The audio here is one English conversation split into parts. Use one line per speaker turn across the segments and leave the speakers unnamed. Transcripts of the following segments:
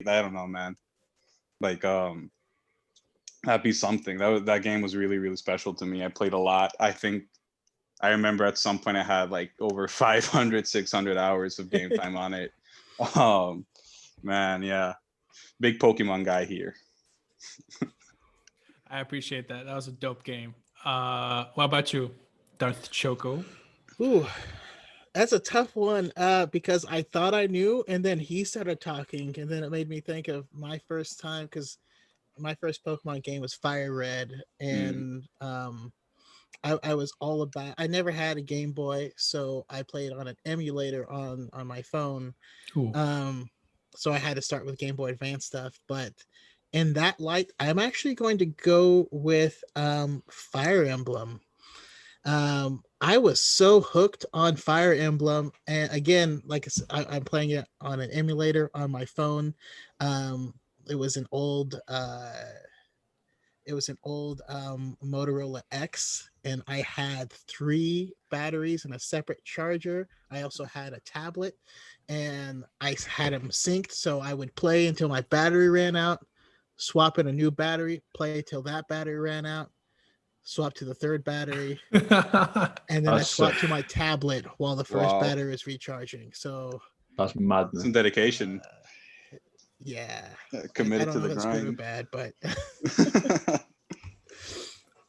I don't know, man. Like that'd be something. That game was really really special to me. I played a lot. I think I remember at some point I had like over 500, 600 hours of game time on it. Um, man, yeah, big Pokemon guy here.
I appreciate that. That was a dope game. What about you, Darth Choco?
Ooh, that's a tough one. Because I thought I knew, and then he started talking, and then it made me think of my first time because my first Pokemon game was Fire Red,
Mm.
and I was all about. I never had a Game Boy, so I played on an emulator on my phone.
Ooh.
Um, so I had to start with Game Boy Advance stuff. But in that light, I'm actually going to go with Fire Emblem. I was so hooked on Fire Emblem, and again, like I'm playing it on an emulator on my phone. Um, it was an old Motorola X, and I had three batteries and a separate charger. I also had a tablet, and I had them synced, so I would play until my battery ran out, swap in a new battery, play till that battery ran out, swap to the third battery, and then I
That's sick.
swapped to my tablet while the first
Wow,
battery was recharging. So
That's madness.
some dedication.
yeah, I
Committed
don't
to
know
the
if it's good or
grind.
bad, but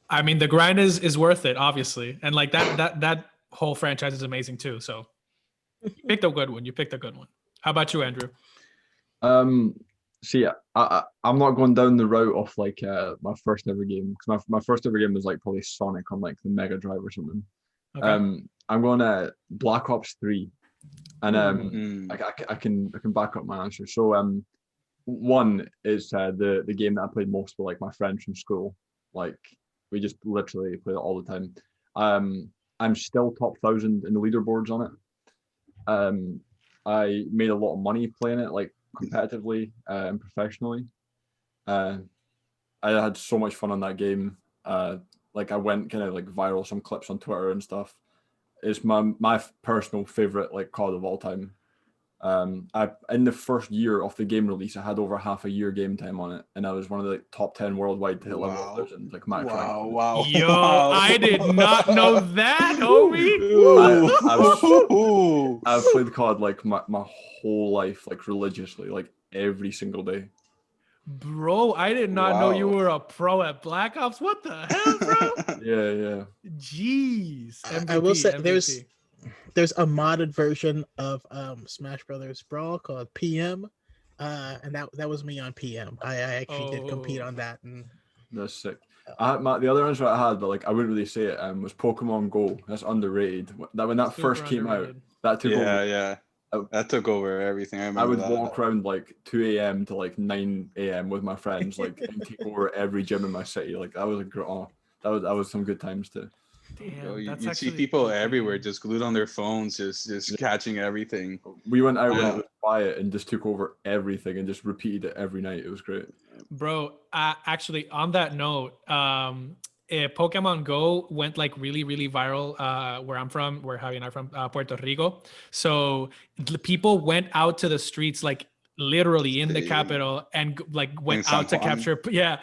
I mean, the grind is worth it, obviously, and like that whole franchise is amazing too. So you picked a good one. You picked a good one. How about you, Andrew?
Um, See, I'm not going down the route of like my first ever game because my first ever game was like probably Sonic on like the Mega Drive or something.
Okay.
I'm going to Black Ops 3, and
Mm.
I can back up my answer. So one is the game that I played most with like my friends from school. Like we just literally played it all the time. I'm still top 1,000 in the leaderboards on it. I made a lot of money playing it, like competitively and professionally. Uh, I had so much fun on that game. Like I went kind of like viral, some clips on Twitter and stuff. It's my personal favorite like COD of all time. I in the first year of the game release, I had over half a year game time on it, and I was one of the top 10 worldwide to hit level
Wow.
1,000 like max rank.
Wow, wow,
Yo,
wow.
I did not know that, homie.
Ooh.
I've played COD like my whole life, like religiously, like every single day.
Bro, I did not know you
Wow.
were a pro at Black Ops. What the hell, bro?
Yeah.
Jeez.
I will
MVP,
say
MVP.
there's a modded version of Smash Brothers Brawl called PM, and that was me on PM. I actually did compete
Oh.
on that, and
That's sick. The other answer I had, but like I wouldn't really say it, was Pokemon Go. That's underrated. That when that
Super
first came out,
underrated.
that took over.
Yeah, yeah.
I,
That took over everything. I
I
remember
would
that.
walk around like 2 a.m. to like 9 a.m. with my friends, like and take over every gym in my city. Like that was a great. Oh, that was some good times too.
Yo,
Damn, that's
you'd see
actually
people
OP,
everywhere
man.
just glued on their phones, just catching everything.
We went out when it
Yeah.
was quiet and just took over everything and just repeated it every night. It was great.
Bro, actually, on that note, Pokemon Go went like really, really viral where I'm from, where Javi and I are from, Puerto Rico. So people went out to the streets, like literally in the
Dang.
capital, and like
In
went
San
out to
Juan.
capture. Yeah,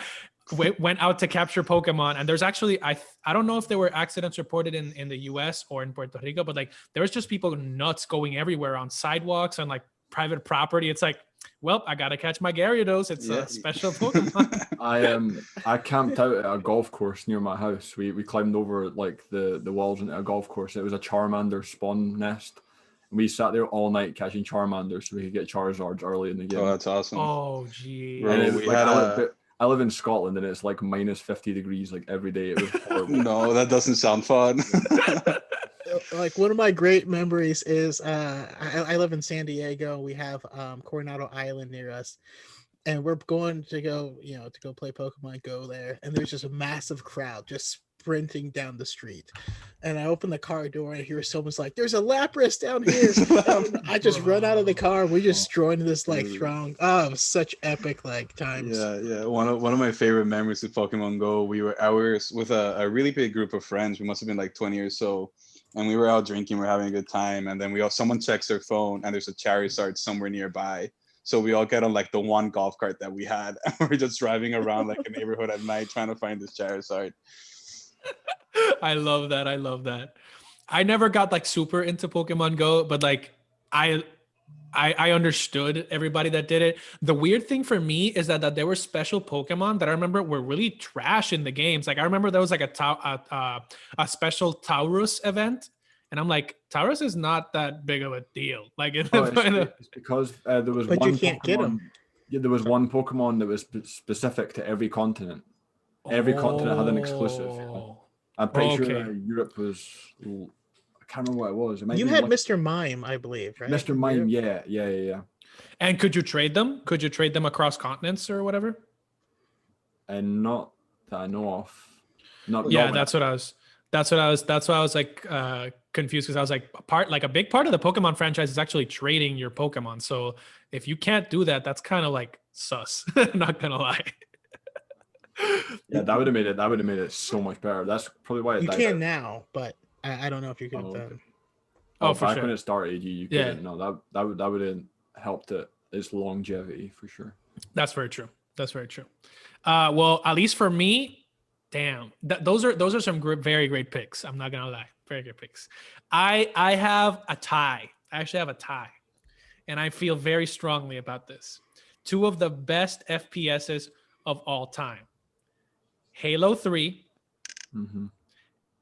went out to capture Pokemon. And there's actually I don't know if there were accidents reported in the U.S. or in Puerto Rico, but like there was just people nuts going everywhere on sidewalks and like private property. It's like, well, I gotta catch my Gyarados. It's
Yeah.
a special Pokemon.
I camped out at a golf course near my house. We climbed over like the walls into a golf course. It was a Charmander spawn nest. And we sat there all night catching Charmanders so we could get Charizards early in the
Oh,
game.
that's awesome.
Oh,
And
Bro,
it
geez.
was
we
like
had a
I live in Scotland and it's like minus 50 degrees like every day. It was horrible.
no, that doesn't sound fun.
like one of my great memories is I live in San Diego. We have Coronado Island near us, and we're going to go, to go play Pokemon Go there. And there's just a massive crowd just sprinting down the street. And I open the car door and I hear someone's like, "There's a Lapras down here!" And I just run out of the
Bro.
car. We just join this like
Dude.
throng. Oh, it was such epic like times.
Yeah, yeah. One of my favorite memories of Pokemon Go. I was with a really big group of friends. We must have been like 20 or so, and we were out drinking. We're having a good time, and then someone checks their phone, and there's a Charizard somewhere nearby. So we all get on like the one golf cart that we had, and we're just driving around like a neighborhood at night trying to find this Charizard.
I love that. I love that. I never got like super into Pokemon Go, but like I understood everybody that did it. The weird thing for me is that there were special Pokemon that I remember were really trash in the games. Like I remember there was like a special Taurus event, and I'm like, Taurus is not that big of a deal. Like
It's because there was
But
one
you can't
Pokemon,
get 'em.
Yeah, there was one Pokemon that was specific to every continent. Every continent had an exclusive. I'm pretty sure Europe was. I can't remember what it was. It might
You
be
had
like
Mr. Mime, I believe, right?
Mr. Mime. Yeah.
And could you trade them? Could you trade them across continents or whatever?
And not that I know of.
Yeah, that's what I was. That's why I was like confused, because I was like a big part of the Pokemon franchise is actually trading your Pokemon. So if you can't do that, that's kind of like sus. Not gonna lie.
Yeah, that would have made it so much better. That's probably why
You can now, but I don't know if you could have done.
Oh, for
back
sure.
when it started, you couldn't. No, that would have helped its longevity for sure.
That's very true. That's very true. Well, at least for me, damn, those are some very great picks. I'm not gonna lie, very good picks. I have a tie. I actually have a tie, and I feel very strongly about this. Two of the best FPSs of all time: Halo 3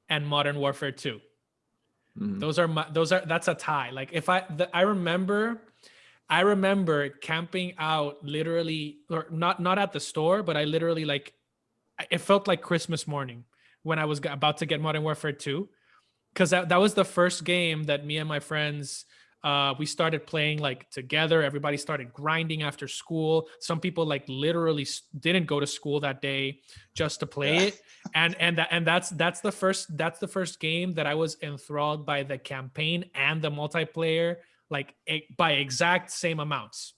and Modern Warfare 2. That's a tie. Like if I remember camping out literally, or not at the store, but I literally like, it felt like Christmas morning when I was about to get Modern Warfare 2, because that was the first game that me and my friends we started playing like together. Everybody started grinding after school. Some people like literally didn't go to school that day just to play it. And that's the first game that I was enthralled by the campaign and the multiplayer, like by exact same amounts.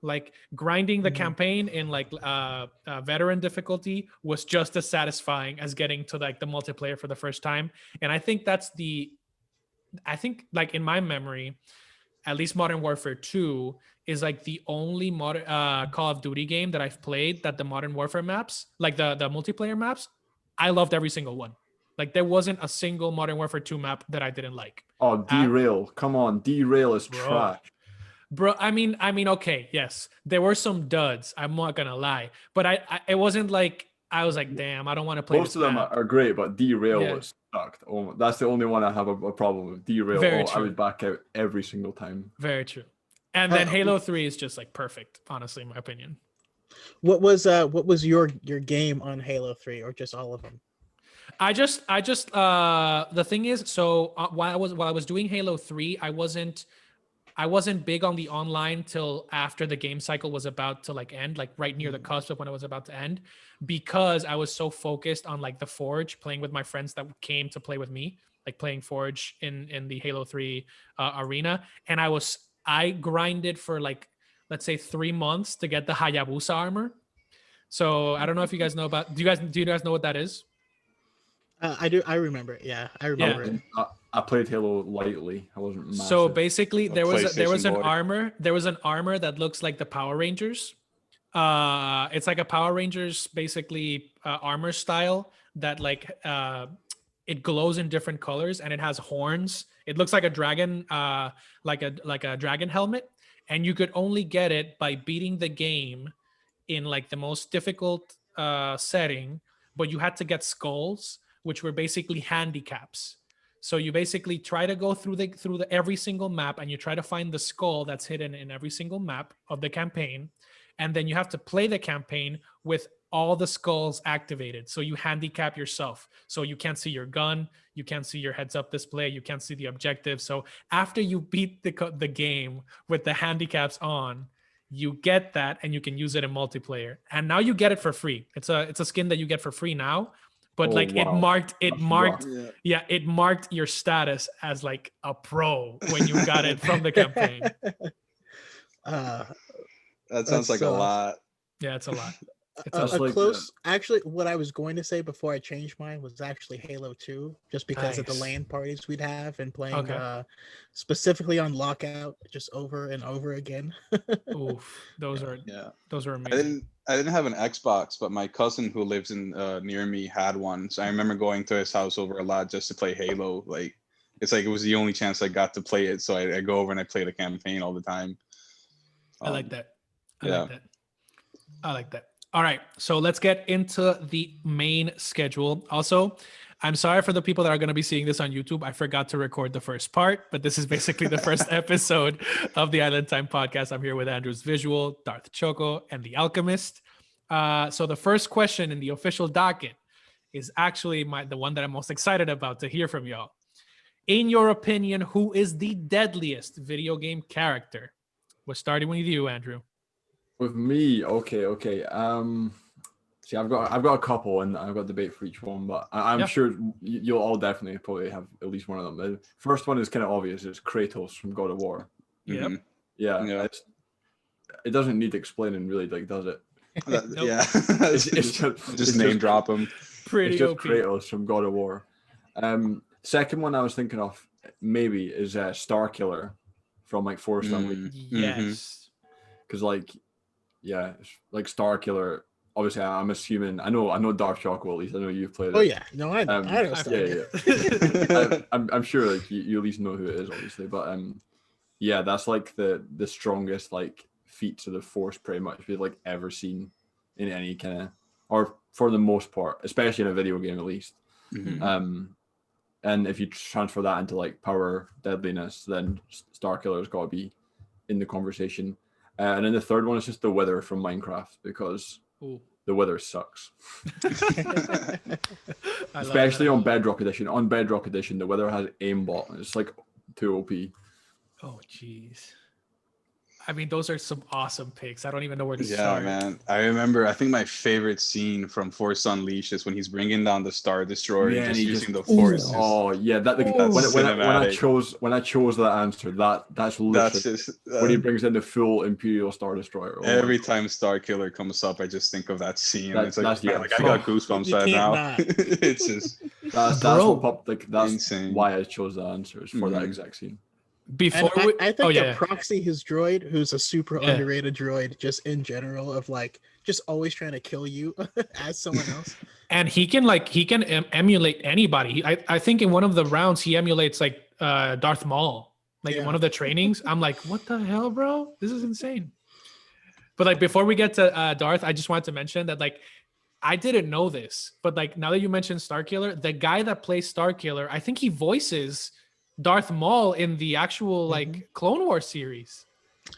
Like grinding the campaign in like veteran difficulty was just as satisfying as getting to like the multiplayer for the first time. And I think like in my memory, at least Modern Warfare 2 is like the only modern Call of Duty game that I've played that the Modern Warfare maps, like the multiplayer maps, I loved every single one. Like there wasn't a single Modern Warfare 2 map that I didn't like.
Oh, Derail. Come on. Derail is trash.
Bro, I mean, okay, yes. There were some duds, I'm not gonna lie. But it wasn't like I was like, damn, I don't want to play.
Most of them are great, but Derail was sucked. Oh, that's the only one I have a problem with. Derail. I would back out every single time.
Very true. And then Halo 3 is just like perfect, honestly, in my opinion.
What was your game on Halo 3, or just all of them?
I just the thing is, so while I was doing Halo 3, I wasn't big on the online till after the game cycle was about to like end, like right near the cusp of when it was about to end, because I was so focused on like the Forge, playing with my friends that came to play with me, like playing Forge in the Halo 3 arena. And I grinded for like, let's say 3 months to get the Hayabusa armor. So I don't know if you guys know about, do you guys know what that is?
I do. I remember it. Yeah, I remember it.
I played Halo lightly. I wasn't massive.
So basically, there was an
boy.
armor. There was an armor that looks like the Power Rangers. It's like a Power Rangers basically armor style that like it glows in different colors and it has horns. It looks like a dragon, like a dragon helmet, and you could only get it by beating the game in like the most difficult setting. But you had to get skulls, which were basically handicaps. So you basically try to go through every single map, and you try to find the skull that's hidden in every single map of the campaign. And then you have to play the campaign with all the skulls activated. So you handicap yourself. So you can't see your gun, you can't see your heads up display, you can't see the objective. So after you beat the game with the handicaps on, you get that and you can use it in multiplayer. And now you get it for free. It's a skin that you get for free now. But it marked your status as like a pro when you got it from the campaign.
That sounds like a lot.
Yeah, it's a lot. It's
A
That's like
close, actually, what I was going to say before I changed mine was actually Halo 2, just because of the
Nice.
LAN parties we'd have and playing
Okay.
specifically on Lockout just over and over again.
Oof, those are
Yeah. I
amazing.
didn't have an Xbox, but my cousin who lives in near me had one. So I remember going to his house over a lot just to play Halo. Like it's like it was the only chance I got to play it. So I go over and I play the campaign all the time.
I like that. I
yeah.
like that. I like that. All right, so let's get into the main schedule. Also, I'm sorry for the people that are going to be seeing this on YouTube. I forgot to record the first part, but this is basically the first episode of the Island Time podcast. I'm here with Andrew's Visual, Darth Choco, and the Alchemist. So the first question in the official docket is actually the one that I'm most excited about to hear from y'all. In your opinion, who is the deadliest video game character? We're starting with you, Andrew.
with me. Okay. See, I've got a couple, and I've got a debate for each one, but I'm
Yeah.
sure you'll all definitely probably have at least one of them. The first one is kind of obvious. It's Kratos from God of War.
Yep.
Mhm.
Yeah,
Yeah.
it doesn't need explaining, really, like, does it?
That-
Nope.
Yeah.
It's
just name drop him.
Pretty
It's just
OP.
Kratos from God of War. Second one I was thinking of maybe is Starkiller from like Force Unleashed,
Yes.
because like, yeah, it's like Starkiller. Obviously, I'm assuming I know Dark Choco, at least I know you've played it.
Oh yeah, no, I know
Yeah,
Starkiller.
I'm sure like you at least know who it is, obviously, but yeah, that's like the strongest like feats of the Force pretty much we've like ever seen in any kind of, or for the most part, especially in a video game at least.
Mhm.
And if you transfer that into like power, deadliness, then Starkiller's got to be in the conversation. And then the third one is just the Wither from Minecraft, because
Ooh.
the Wither sucks.
I love
Especially
that.
on Bedrock Edition. On Bedrock Edition, the Wither has aimbot, and it's like too OP.
Oh, jeez. I mean, those are some awesome picks. I don't even know where to
Yeah,
start.
man. I remember. I think my favorite scene from Force Unleashed is when he's bringing down the Star Destroyer,
Yeah, and
just
he
using
just
the Force.
oh yeah, that like,
Ooh.
when I
Cinematic.
chose that answer, that's literally
That's just
when he brings in the full Imperial Star Destroyer. Oh
every time Star Killer comes up, I just think of that scene.
That-
It's like,
that's-
man,
yeah,
like I
so-
got goosebumps
You
right
can't
now.
not.
It's just
that's
Bro.
what popped, like that's
insane.
why I chose that answer, is for that
Mhm.
exact scene.
Before
And
we,
I think
oh
that
yeah,
Proxy, his droid, who's a super
Yeah.
underrated droid, just in general, of like just always trying to kill you as someone else.
and he can emulate anybody. I think in one of the rounds he emulates like Darth Maul, like in
Yeah.
one of the trainings. I'm like, what the hell, bro? This is insane. But like before we get to Darth, I just wanted to mention that like I didn't know this, but like now that you mentioned Starkiller, the guy that plays Starkiller, I think he voices Darth Maul in the actual like Clone Wars series.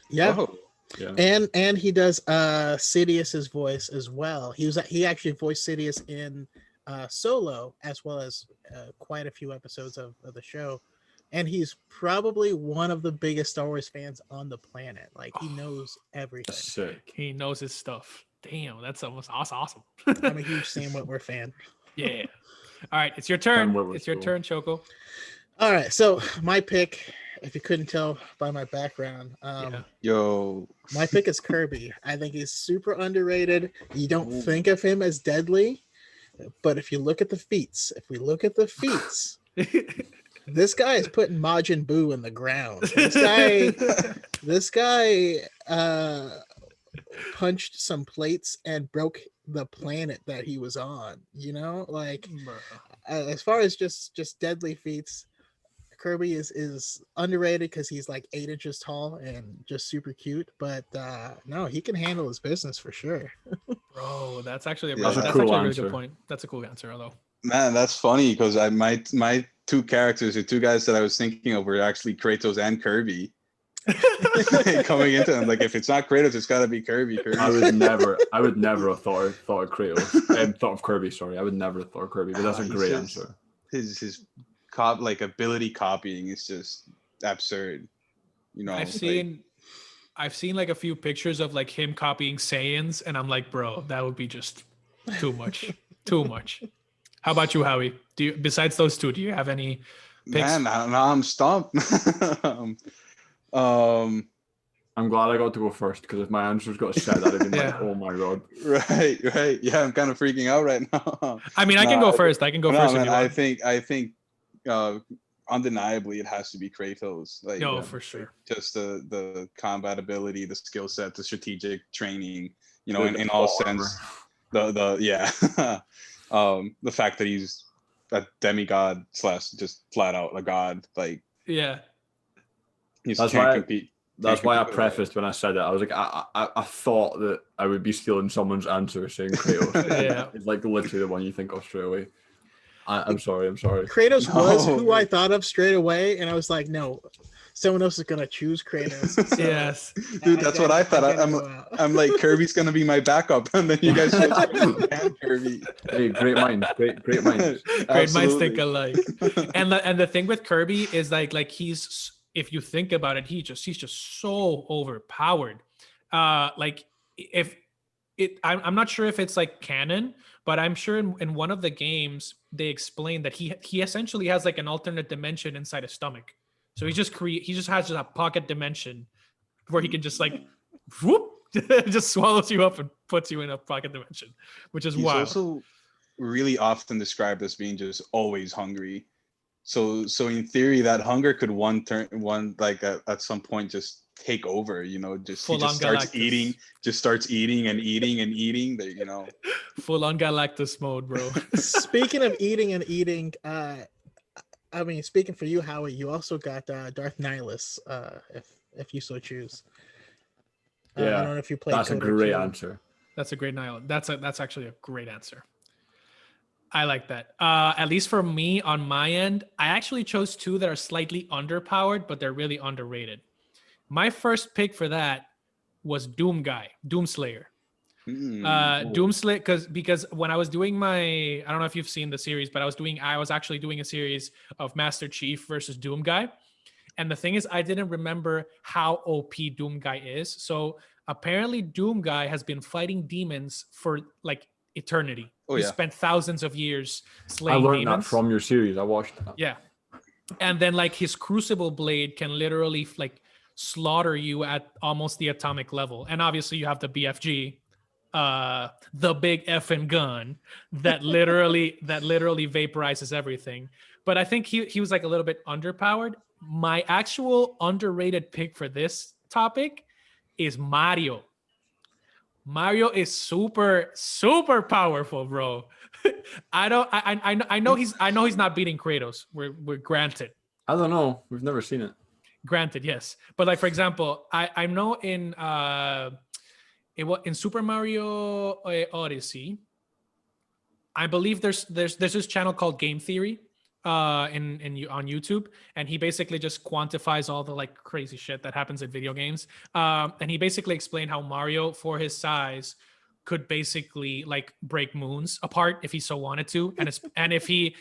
Yeah.
Oh,
Yeah.
And he does Sidious's voice as well. He actually voiced Sidious in Solo, as well as quite a few episodes of the show. And he's probably one of the biggest Star Wars fans on the planet. Like he knows everything.
Sick.
He knows his stuff. Damn, that's almost awesome.
I'm a huge Sam Witwer fan.
Yeah. All right, it's your turn.
Sam Witwer's
It's your
cool.
turn, Choco.
All right, so my pick, if you couldn't tell by my background,
Yeah.
yo,
my pick is Kirby. I think he's super underrated. You don't
Ooh.
think of him as deadly, but if you look at the feats, this guy is putting Majin Buu in the ground. This guy punched some plates and broke the planet that he was on. You know, like as far as just deadly feats, Kirby is underrated because he's like 8 inches tall and just super cute. But no, he can handle his business for sure.
Bro, that's actually
Yeah. That's a
that's
cool
actually a really
answer.
good point. That's a cool answer, although.
man, that's funny because my two characters, the two guys that I was thinking of, were actually Kratos and Kirby. Coming into them, like if it's not Kratos, it's got to be Kirby.
I would never have thought of Kratos. Thought of Kirby. Sorry, I would never have thought of Kirby. But that's a
He's
great
just-
answer.
His like ability copying is just absurd. You know,
I've seen like a few pictures of like him copying Saiyans, and I'm like, bro, that would be just too much. Too much. How about you, Howie? Besides those two, do you have any picks?
man, now I'm stumped.
I'm glad I got to go first, because if my answers got said, I'd have been like,
Yeah.
oh my god.
Right. Yeah, I'm kind of freaking out right now.
I mean, I can go first. I can go
no,
first if
man,
you want.
I think, undeniably, it has to be Kratos. Like,
No, for sure.
just the combat ability, the skill set, the strategic training. You know,
The
in all
plot
sense, the yeah, the fact that he's a demigod / just flat out a god. Like,
Yeah.
he just
That's
can't
why.
compete.
That's
Can't
why I
compete with that.
prefaced when I said it. I was like, I thought that I would be stealing someone's answer saying Kratos.
Yeah.
It's like literally the one you think of straight away. I'm sorry.
Kratos was
No.
who I thought of straight away, and I was like, no, someone else is gonna choose Kratos. So
Yes.
Dude, that's what I thought. I'm like, Kirby's gonna be my backup, and then you guys chose Kratos and Kirby.
Hey, great minds, great minds.
Great minds think
Absolutely.
alike. And the thing with Kirby is like he's, if you think about it, he's just so overpowered. Like if it, I'm not sure if it's like canon, but I'm sure in one of the games they explain that he essentially has like an alternate dimension inside his stomach. So he just has just a pocket dimension where he can just like whoop, just swallows you up and puts you in a pocket dimension, which is
He's
wild.
also really often described as being just always hungry. So in theory, that hunger could at some point just take over. You know, just he
Full
just
on
starts
Galactus.
eating, just starts eating and eating and eating. That, you know,
Full on Galactus mode, bro.
Speaking of eating and eating, I mean, speaking for you, Howie, you also got Darth Nihilus, if you so choose. I
Yeah,
don't know if you played.
that's a
Coda
great
2.
answer.
That's a great Nihil. That's actually a great answer. I like that. At least for me on my end, I actually chose two that are slightly underpowered, but they're really underrated. My first pick for that was Doomslayer. Doomslayer, because when I was doing I don't know if you've seen the series, but I was actually doing a series of Master Chief versus Doom Guy. And the thing is, I didn't remember how OP Doom Guy is. So apparently Doom Guy has been fighting demons for like eternity.
Oh,
He
yeah.
spent thousands of years
I
slaying
learned
demons.
that from your series. I watched that.
Yeah. And then like his crucible blade can literally like slaughter you at almost the atomic level. And obviously you have the BFG, the big effing gun that literally vaporizes everything. But I think he was like a little bit underpowered. My actual underrated pick for this topic is Mario. Mario is super powerful, bro. I know he's not beating Kratos. We're granted.
I don't know. We've never seen it.
Granted, yes. But like for example, I know in Super Mario Odyssey, I believe there's this channel called Game Theory on YouTube, and he basically just quantifies all the like crazy shit that happens in video games. And he basically explained how Mario, for his size, could basically like break moons apart if he so wanted to, and if he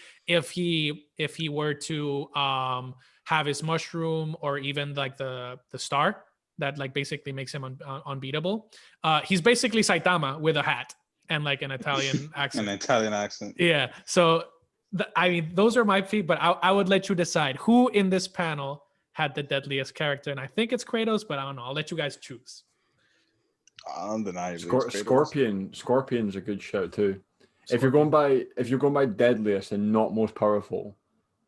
were to have his mushroom or even like the star that like basically makes him unbeatable. He's basically Saitama with a hat and like an Italian accent.
An Italian accent.
Yeah. So I mean, those are my feet, but I would let you decide who in this panel had the deadliest character, and I think it's Kratos, but I don't know. I'll let you guys choose.
Undeniably, it's Kratos.
Scorpion's a good shout too. If you're going by deadliest and not most powerful,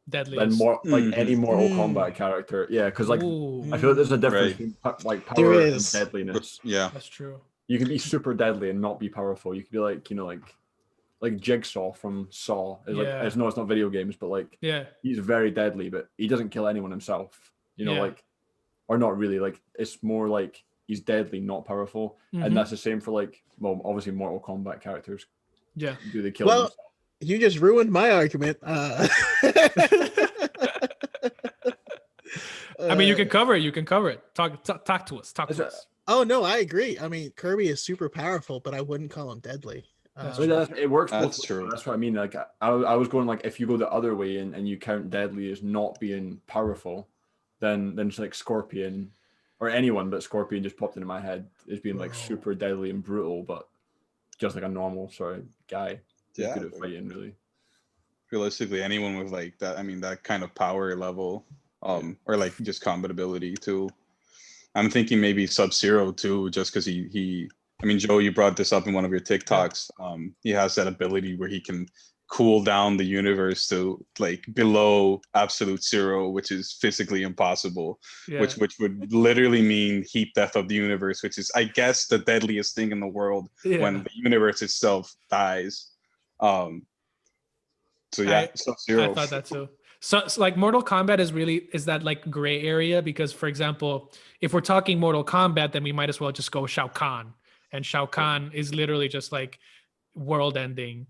Deadliest.
then more like any Mortal Kombat character, yeah, because like I feel like there's a difference between like power and deadliness.
Yeah,
that's true.
You can be super deadly and not be powerful. You could be like, you know, like Jigsaw from Saw. It's not video games, but like he's very deadly, but he doesn't kill anyone himself. You know, like, or not really. Like it's more like he's deadly, not powerful, and that's the same for like, well, obviously Mortal Kombat characters.
Yeah,
do they kill?
Well, you just ruined my argument.
I mean, you can cover it. Talk to us. Talk to us.
Oh no, I agree. I mean, Kirby is super powerful, but I wouldn't call him deadly.
It works.
That's
both
true.
Ways. That's what I mean. Like I was going like, if you go the other way and you count deadly as not being powerful, then it's like Scorpion or anyone, but Scorpion just popped into my head as being like super deadly and brutal, but just like a normal sort of guy.
Yeah,
good at fighting, really.
Realistically, anyone with like that, I mean, that kind of power level, or like just combat ability too. I'm thinking maybe Sub-Zero too, just because he. I mean, Joe, you brought this up in one of your TikToks. He has that ability where he can cool down the universe to like below absolute zero, which is physically impossible.
Yeah.
Which would literally mean heat death of the universe, which is, I guess, the deadliest thing in the world when the universe itself dies. So yeah, Sub-Zero.
I thought that too. So like Mortal Kombat is that like gray area, because for example, if we're talking Mortal Kombat, then we might as well just go Shao Kahn, and Shao Kahn is literally just like world ending.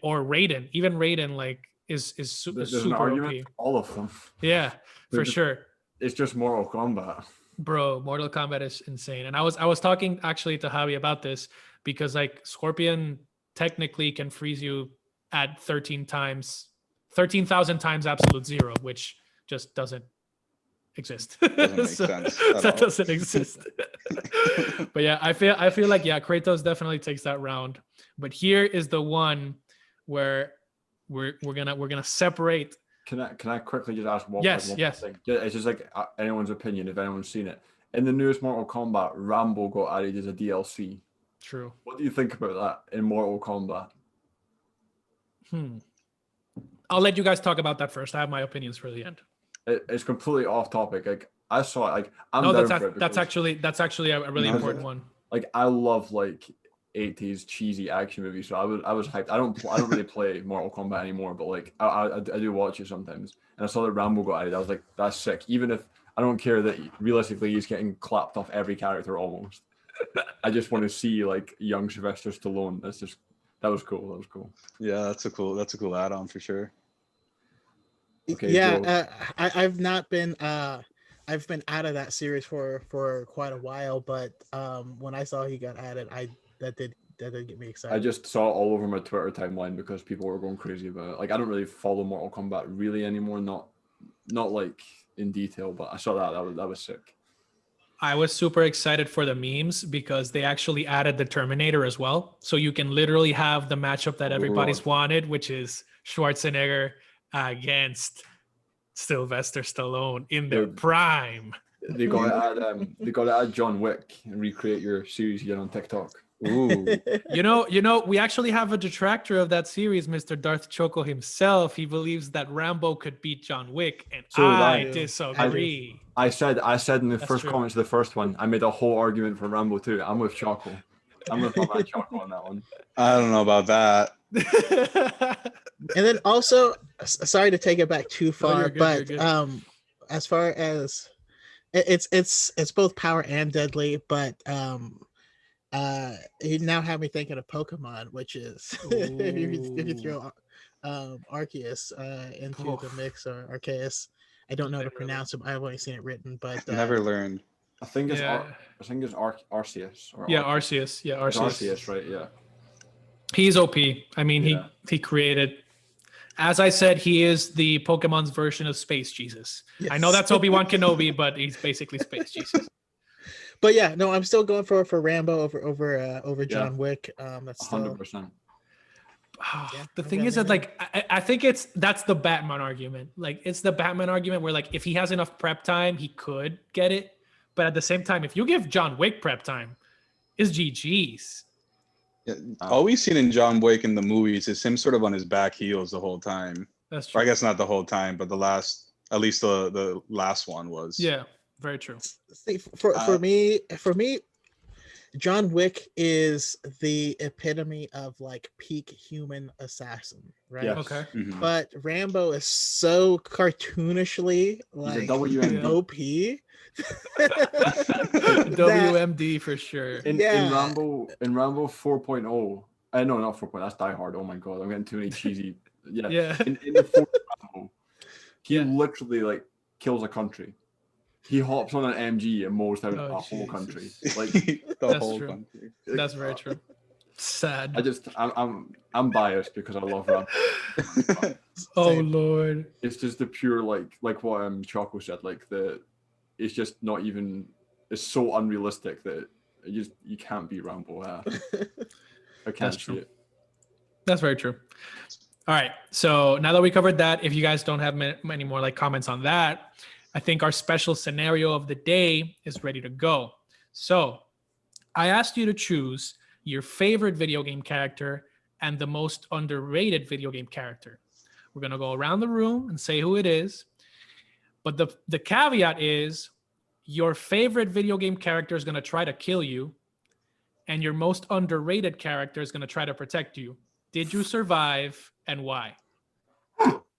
Or Raiden, even Raiden like is super OP.
All of them.
Yeah, for sure.
It's just Mortal Kombat.
Bro, Mortal Kombat is insane. And I was talking actually to Javi about this, because like Scorpion technically can freeze you at 13,000 times absolute zero, which just doesn't exist.
Doesn't make sense
that doesn't exist. But yeah, I feel like Kratos definitely takes that round. But here is the one where we're gonna separate.
Can I quickly just ask one?
Yes.
Thing? It's just like anyone's opinion, if anyone's seen it. In the newest Mortal Kombat, Rambo got added as a DLC.
True.
What do you think about that in Mortal Kombat?
I'll let you guys talk about that first. I have my opinions for the end.
It's completely off topic. Like I saw it. Like
that's actually a really important one.
Like I love like 80s cheesy action movies, so I was hyped. I don't really play Mortal Kombat anymore, but like I do watch it sometimes. And I saw that Rambo got added. I was like, that's sick. Even if I don't care that realistically he's getting clapped off every character almost. I just want to see like young Sylvester Stallone. That was cool.
Yeah, that's a cool add-on for sure.
Okay, yeah, I've not been I've been out of that series for quite a while, but when I saw he got added, that did get me excited.
I just saw it all over my Twitter timeline because people were going crazy about it. Like I don't really follow Mortal Kombat really anymore, not like in detail, but I saw that was sick.
I was super excited for the memes because they actually added the Terminator as well. So you can literally have the matchup that everybody's wanted, which is Schwarzenegger against Sylvester Stallone in their prime.
They got to add John Wick and recreate your series you did on TikTok.
Ooh.
You know, we actually have a detractor of that series, Mr. Darth Choco himself. He believes that Rambo could beat John Wick, and I disagree.
I said in the first comments of the first one, I made a whole argument for Rambo too. I'm with Choco. I'm with my man Choco on that one.
I don't know about that.
And then also, sorry to take it back too far,
good.
As far as it's both power and deadly, but you now have me thinking of Pokemon, which is if you throw Arceus into the mix, or Arceus. I don't know how to pronounce it. I've only seen it written, but
never learned.
I think it's Arceus.
Arceus. Yeah,
Arceus, right? Yeah.
He's OP. I mean, he created. As I said, he is the Pokemon's version of Space Jesus. Yes. I know that's Obi-Wan Kenobi, but he's basically Space Jesus.
But yeah, no, I'm still going for Rambo over John Wick. That's
100%.
The thing is that like I think that's the Batman argument. Like it's the Batman argument where like if he has enough prep time, he could get it. But at the same time, if you give John Wick prep time, it's GG's.
Yeah, all we've seen in John Wick in the movies is him sort of on his back heels the whole time.
That's true.
Or I guess not the whole time, but at least the last one was.
Yeah, very true.
See, for me, John Wick is the epitome of like peak human assassin, right?
Yes.
Okay.
Mm-hmm.
But Rambo is so cartoonishly like OP.
WMD for sure.
In Rambo 4.0. No, not 4.0. That's Die Hard. Oh my god, I'm getting too many cheesy. Yeah. In the fourth Rambo, he literally like kills a country. He hops on an MG and mows down a whole country. Like
the whole country.
That's very true. Sad.
I'm biased because I love Rambo.
Oh Lord.
It's just the pure like what Choco said, like it's just not even, it's so unrealistic that you can't beat Rambo. I can't see it. That's
very true. All right. So now that we covered that, if you guys don't have many more like comments on that, I think our special scenario of the day is ready to go. So I asked you to choose your favorite video game character and the most underrated video game character. We're going to go around the room and say who it is. But the caveat is your favorite video game character is going to try to kill you, and your most underrated character is going to try to protect you. Did you survive, and why?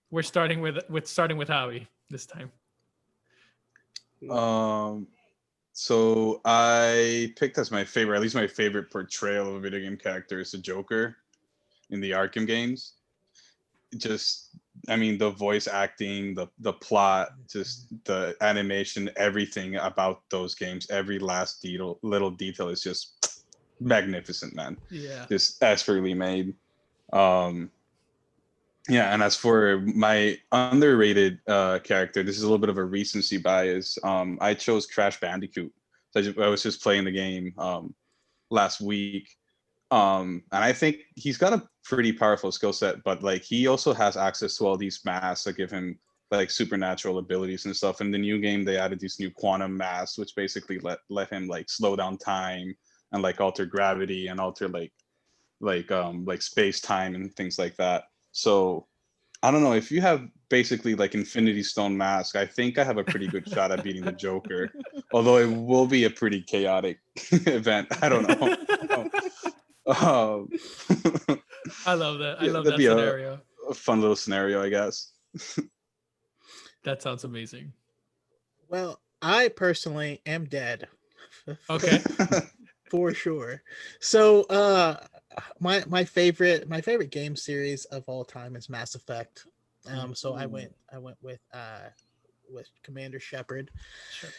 We're starting with Howie this time.
So I picked as my favorite, at least my favorite portrayal of a video game character is the Joker in the Arkham games. Just, I mean, the voice acting, the plot, just the animation, everything about those games, every last little detail is just magnificent, man.
Yeah.
Just expertly made. Yeah, and as for my underrated character, this is a little bit of a recency bias. I chose Crash Bandicoot. So I was just playing the game last week. And I think he's got a pretty powerful skill set, but like he also has access to all these masks that give him like supernatural abilities and stuff. In the new game, they added these new quantum masks, which basically let him like slow down time and like alter gravity and alter like space time and things like that. So I don't know, if you have basically like Infinity Stone mask, I think I have a pretty good shot at beating the Joker, although it will be a pretty chaotic event. I don't know.
I love that. I love
that'd
that
be
scenario.
A fun little scenario, I guess.
That sounds amazing.
Well, I personally am dead.
Okay.
For sure. So my favorite game series of all time is Mass Effect. So I went with Commander Shepard.
Sure.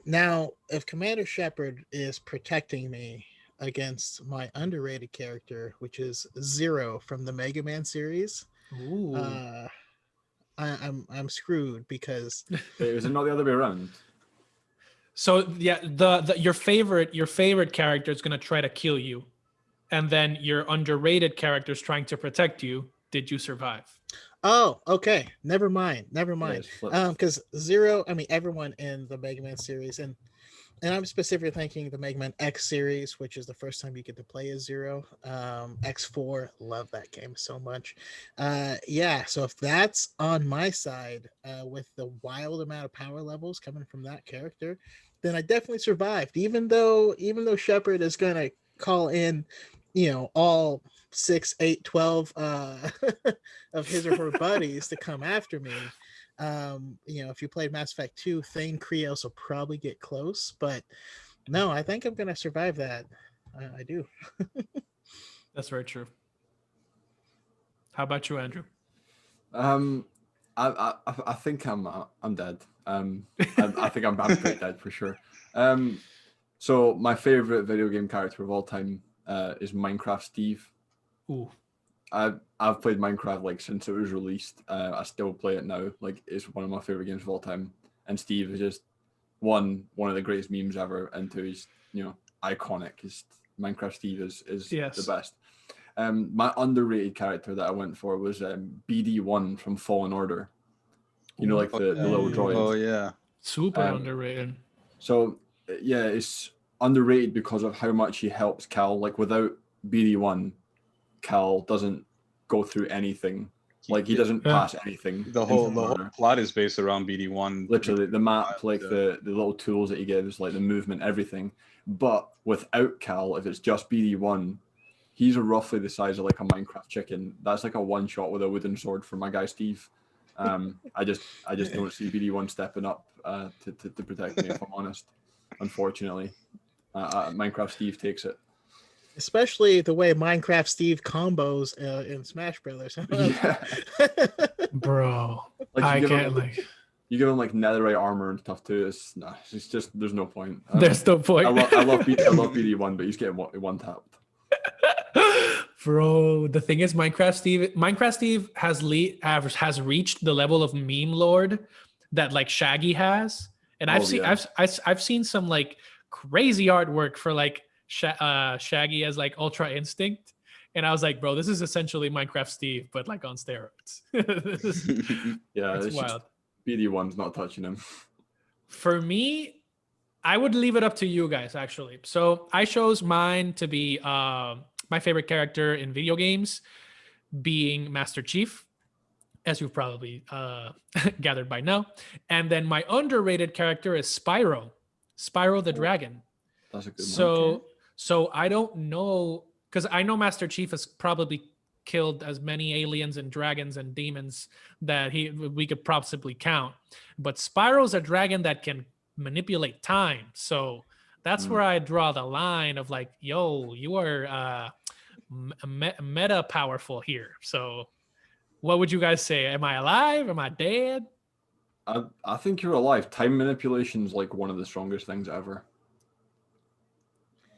Now if Commander Shepard is protecting me against my underrated character, which is Zero from the Mega Man series,
Ooh.
I'm screwed because
Is it not the other way around?
So yeah, your favorite character is gonna try to kill you, and then your underrated character is trying to protect you. Did you survive?
Oh, okay. Never mind.
Yeah, it's flipped.
Because Zero, I mean, everyone in the Mega Man series, and I'm specifically thinking the Mega Man X series, which is the first time you get to play as Zero. X4, love that game so much. Yeah, so if that's on my side, with the wild amount of power levels coming from that character, then I definitely survived. Even though Shepard is gonna call in, all 6, 8, 12 of his or her buddies to come after me. If you played Mass Effect 2, Thane Krios will probably get close, but no, I think I'm gonna survive that. I do.
That's very true. How about you, Andrew?
I think I'm dead. I think I'm pretty dead for sure. So my favorite video game character of all time is Minecraft Steve.
Ooh.
I've played Minecraft like since it was released. I still play it now. Like it's one of my favorite games of all time. And Steve is just one of the greatest memes ever. And two, he's iconic. Minecraft Steve is
Yes.
the best. My underrated character that I went for was BD1 from Fallen Order. Like the little droid.
Oh yeah.
Super underrated.
So yeah, it's underrated because of how much he helps Cal. Like without BD1, Cal doesn't go through anything. Like he doesn't pass anything.
The whole plot is based around BD1.
Literally, the map, like the little tools that he gives, like the movement, everything. But without Cal, if it's just BD1, he's roughly the size of like a Minecraft chicken. That's like a one shot with a wooden sword for my guy Steve. I just don't see BD1 stepping up to protect me, if I'm honest. Unfortunately, Minecraft Steve takes it.
Especially the way Minecraft Steve combos in Smash Brothers.
Yeah.
Bro,
Like
I can't
you give him like netherite armor and stuff too. It's just there's no point.
There's no point.
I love BD1, but he's getting one tapped.
Bro, the thing is, Minecraft Steve has reached the level of meme lord that like Shaggy has, and I've seen some like crazy artwork for like Shaggy as like Ultra Instinct, and I was like, bro, this is essentially Minecraft Steve, but like on steroids.
Yeah,
it's wild.
BD1's not touching him.
For me, I would leave it up to you guys, actually. So I chose mine to be my favorite character in video games being Master Chief, as you've probably gathered by now. And then my underrated character is Spyro the Dragon.
That's a good one.
So I don't know, because I know Master Chief has probably killed as many aliens and dragons and demons that we could possibly count. But Spyro's a dragon that can manipulate time. So that's where I draw the line of like, yo, you are meta powerful here. So what would you guys say? Am I alive? Am I dead?
I think you're alive. Time manipulation is like one of the strongest things ever.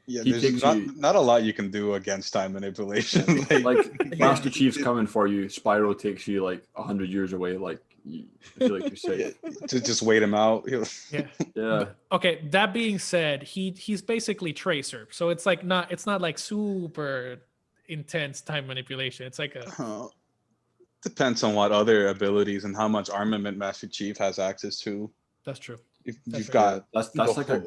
Yeah,
He
there's
takes you-
not a lot you can do against time manipulation.
Like Master Chief's coming for you, Spyro takes you like 100 years away. Like I feel like you're safe.
to just wait him out.
Yeah.
Yeah.
Okay. That being said, he's basically Tracer. So it's not like super intense time manipulation. It's like
Depends on what other abilities and how much armament Master Chief has access to.
That's true.
If
That's
you've
right.
got
That's like a.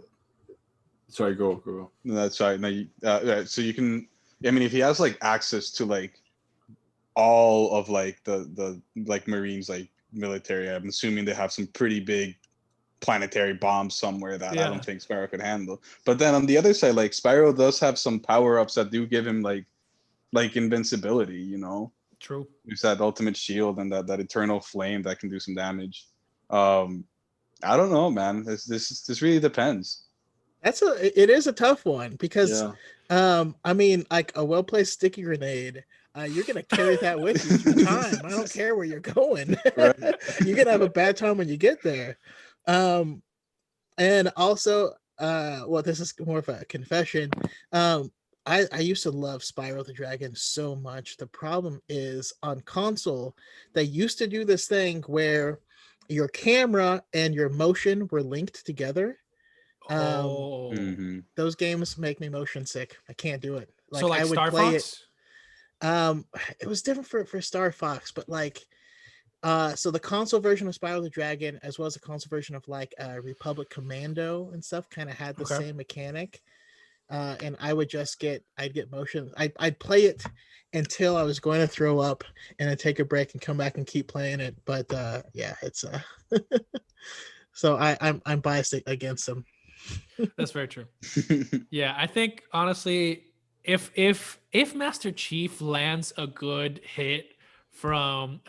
Sorry, go.
No, that's right. No, so you can. I mean, if he has like access to like all of like the like Marines like military, I'm assuming they have some pretty big planetary bombs somewhere that I
Yeah.
don't think Spyro could handle. But then on the other side, like Spyro does have some power ups that do give him like invincibility. You know,
True.
there's that ultimate shield and that eternal flame that can do some damage. I don't know, man. This really depends.
It is a tough one because
Yeah.
I mean, like a well-placed sticky grenade, you're gonna carry that with you through time. I don't care where you're going.
Right.
You're gonna have a bad time when you get there. And also, well, this is more of a confession. I used to love Spyro the Dragon so much. The problem is on console, they used to do this thing where your camera and your motion were linked together.
Mhm.
Those games make me motion sick. I can't do it.
So like
I would
Star
play
Fox?
it was different for Star Fox, but like so the console version of Spyro the Dragon as well as the console version of like Republic Commando and stuff kind of had the
Okay.
same mechanic. And I'd get motion. I'd play it until I was going to throw up and then take a break and come back and keep playing it. But yeah, it's so I'm biased against them.
That's very true. Yeah, I think honestly, if Master Chief lands a good hit from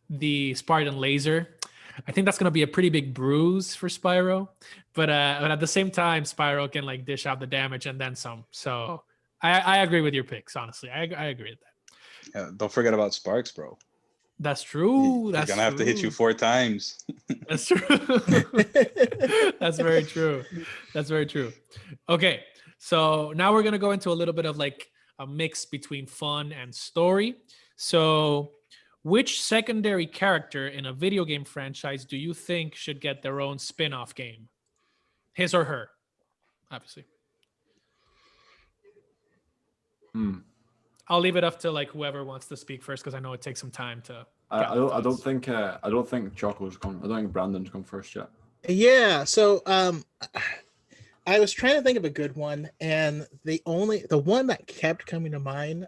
the Spartan laser, I think that's gonna be a pretty big bruise for Spyro. But at the same time, Spyro can like dish out the damage and then some. So I agree with your picks. Honestly, I agree with that.
Yeah, don't forget about Sparks, bro.
That's true.
He's
That's
gonna have to hit you 4 times.
That's true. That's very true. That's very true. Okay, so now we're gonna go into a little bit of like a mix between fun and story. So, which secondary character in a video game franchise do you think should get their own spin-off game? His or her, obviously. I'll leave it up to like whoever wants to speak first because I know it takes some time to.
I don't think Choco's gone. I don't think Brandon's gone first yet.
Yeah, so I was trying to think of a good one, and the one that kept coming to mind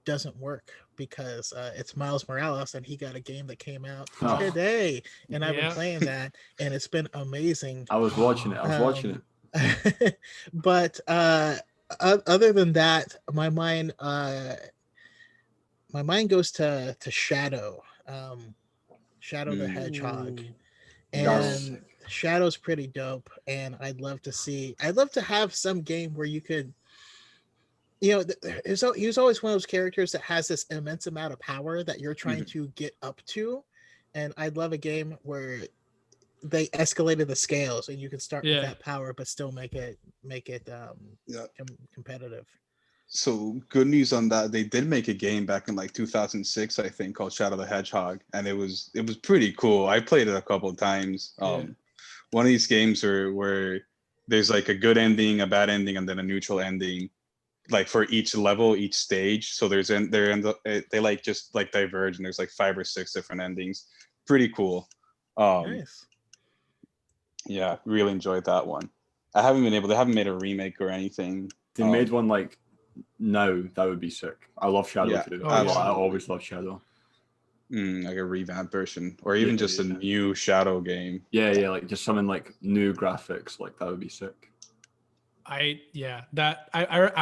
doesn't work because it's Miles Morales, and he got a game that came out today, and I've been playing that, and it's been amazing.
I was watching it.
But other than that, my mind goes to Shadow, Shadow the Hedgehog, and Shadow's pretty dope. And I'd love to have some game where you could, he was always one of those characters that has this immense amount of power that you're trying to get up to, and I'd love a game where they escalated the scales and you can start with that power but still make it competitive.
So good news on that. They did make a game back in like 2006, I think, called Shadow the Hedgehog, and it was pretty cool. I played it a couple of times. One of these games where there's like a good ending, a bad ending, and then a neutral ending, like for each level, each stage. So they like just like diverge, and there's like 5 or 6 different endings. pretty cool.
Nice.
Yeah, really enjoyed that one. They haven't made a remake or anything.
They made one like now, that would be sick. I love Shadow
Yeah,
too.
Oh,
I
yeah.
always love Shadow.
Like a revamped version, or even
Yeah,
just a
yeah.
new Shadow game.
Yeah, like just something like new graphics, like that would be sick.
I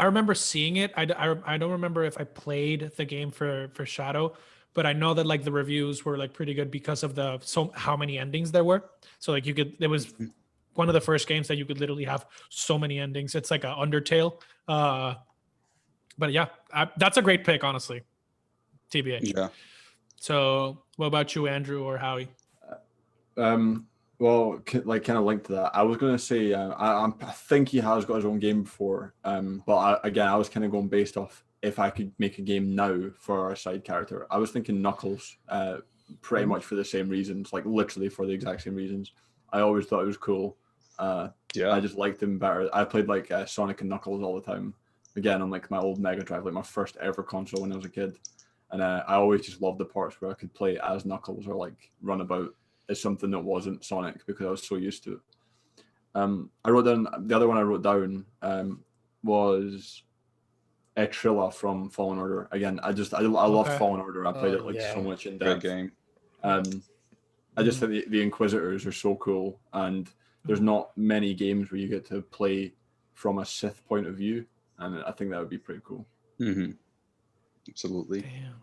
remember seeing it. I don't remember if I played the game for Shadow, but I know that like the reviews were like pretty good because of how many endings there were. So like there was one of the first games that you could literally have so many endings. It's like a Undertale. But yeah, that's a great pick, honestly. TBH.
Yeah.
So what about you, Andrew or Howie?
Well, like kind of linked to that, I was gonna say I think he has got his own game before. But I was kind of going based off if I could make a game now for a side character. I was thinking Knuckles, pretty much for the same reasons, like literally for the exact same reasons. I always thought it was cool. I just liked him better. I played like Sonic and Knuckles all the time. Again, on like my old Mega Drive, like my first ever console when I was a kid, and I always just loved the parts where I could play as Knuckles or like run about as something that wasn't Sonic because I was so used to it. I wrote down the other one I wrote down was Trilla from Fallen Order. Again, I love
Okay.
Fallen Order. I played
Oh,
it like
yeah.
so much in
Great
depth.
game.
I just think the Inquisitors are so cool, and there's not many games where you get to play from a Sith point of view, and I think that would be pretty cool.
Mm-hmm. Absolutely.
Damn.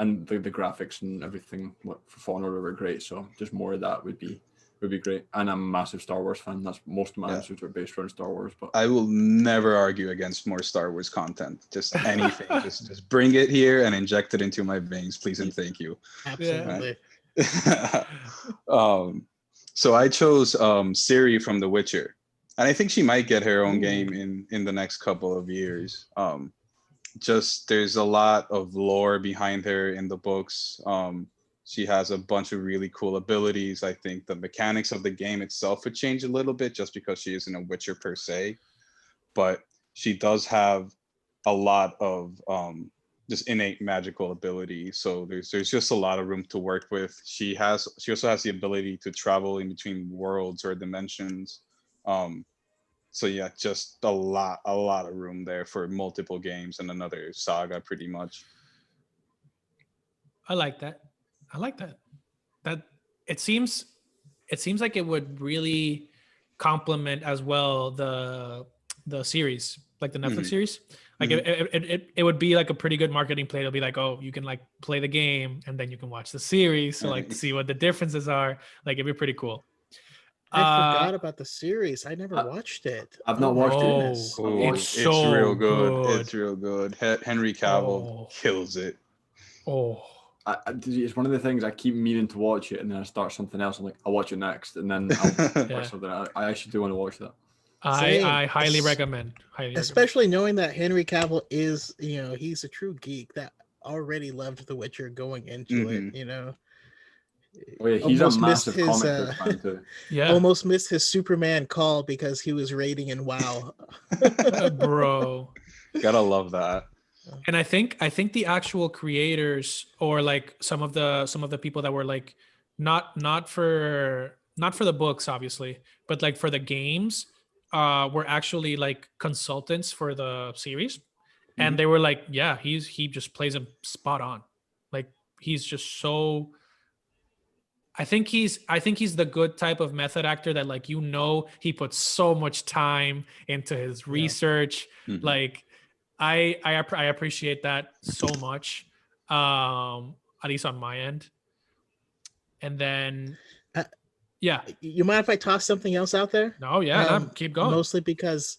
And the graphics and everything for Fallen Order were great, so just more of that would be great. And I'm a massive Star Wars fan. That's most of my answers are based around Star Wars. But
I will never argue against more Star Wars content. Just anything. just bring it here and inject it into my veins, please and thank you.
Absolutely.
So I chose Ciri from The Witcher, and I think she might get her own game in the next couple of years. Just there's a lot of lore behind her in the books. She has a bunch of really cool abilities. I think the mechanics of the game itself would change a little bit just because she isn't a Witcher per se, but she does have a lot of just innate magical ability. So there's just a lot of room to work with. She also has the ability to travel in between worlds or dimensions. So yeah, just a lot of room there for multiple games and another saga, pretty much.
I like that. That it seems like it would really complement as well the series, like the Netflix series. Like it would be like a pretty good marketing play. It'll be like, oh, you can like play the game and then you can watch the series to like see what the differences are. Like it'd be pretty cool.
I forgot about the series. I never watched it.
I've not watched
goodness.
it.
It's
It's real
so
good.
good.
It's real good. Henry Cavill kills it.
Oh,
It's one of the things I keep meaning to watch it, and then I start something else. I'm like, I'll watch it next, and then I'll watch something. I actually do want to watch that.
I highly recommend.
Especially knowing that Henry Cavill is, he's a true geek that already loved The Witcher going into it.
Oh yeah, he's a massive comic book fan too.
Yeah,
almost missed his Superman call because he was raiding in WoW.
bro.
Gotta love that.
And I think the actual creators or like some of the people that were like not for the books obviously, but like for the games were actually like consultants for the series, and they were like, yeah, he just plays him spot on. Like he's just so. I think he's the good type of method actor that like he puts so much time into his research. Like I appreciate that so much. At least on my end. And then yeah.
You mind if I toss something else out there?
No, yeah, keep going.
Mostly because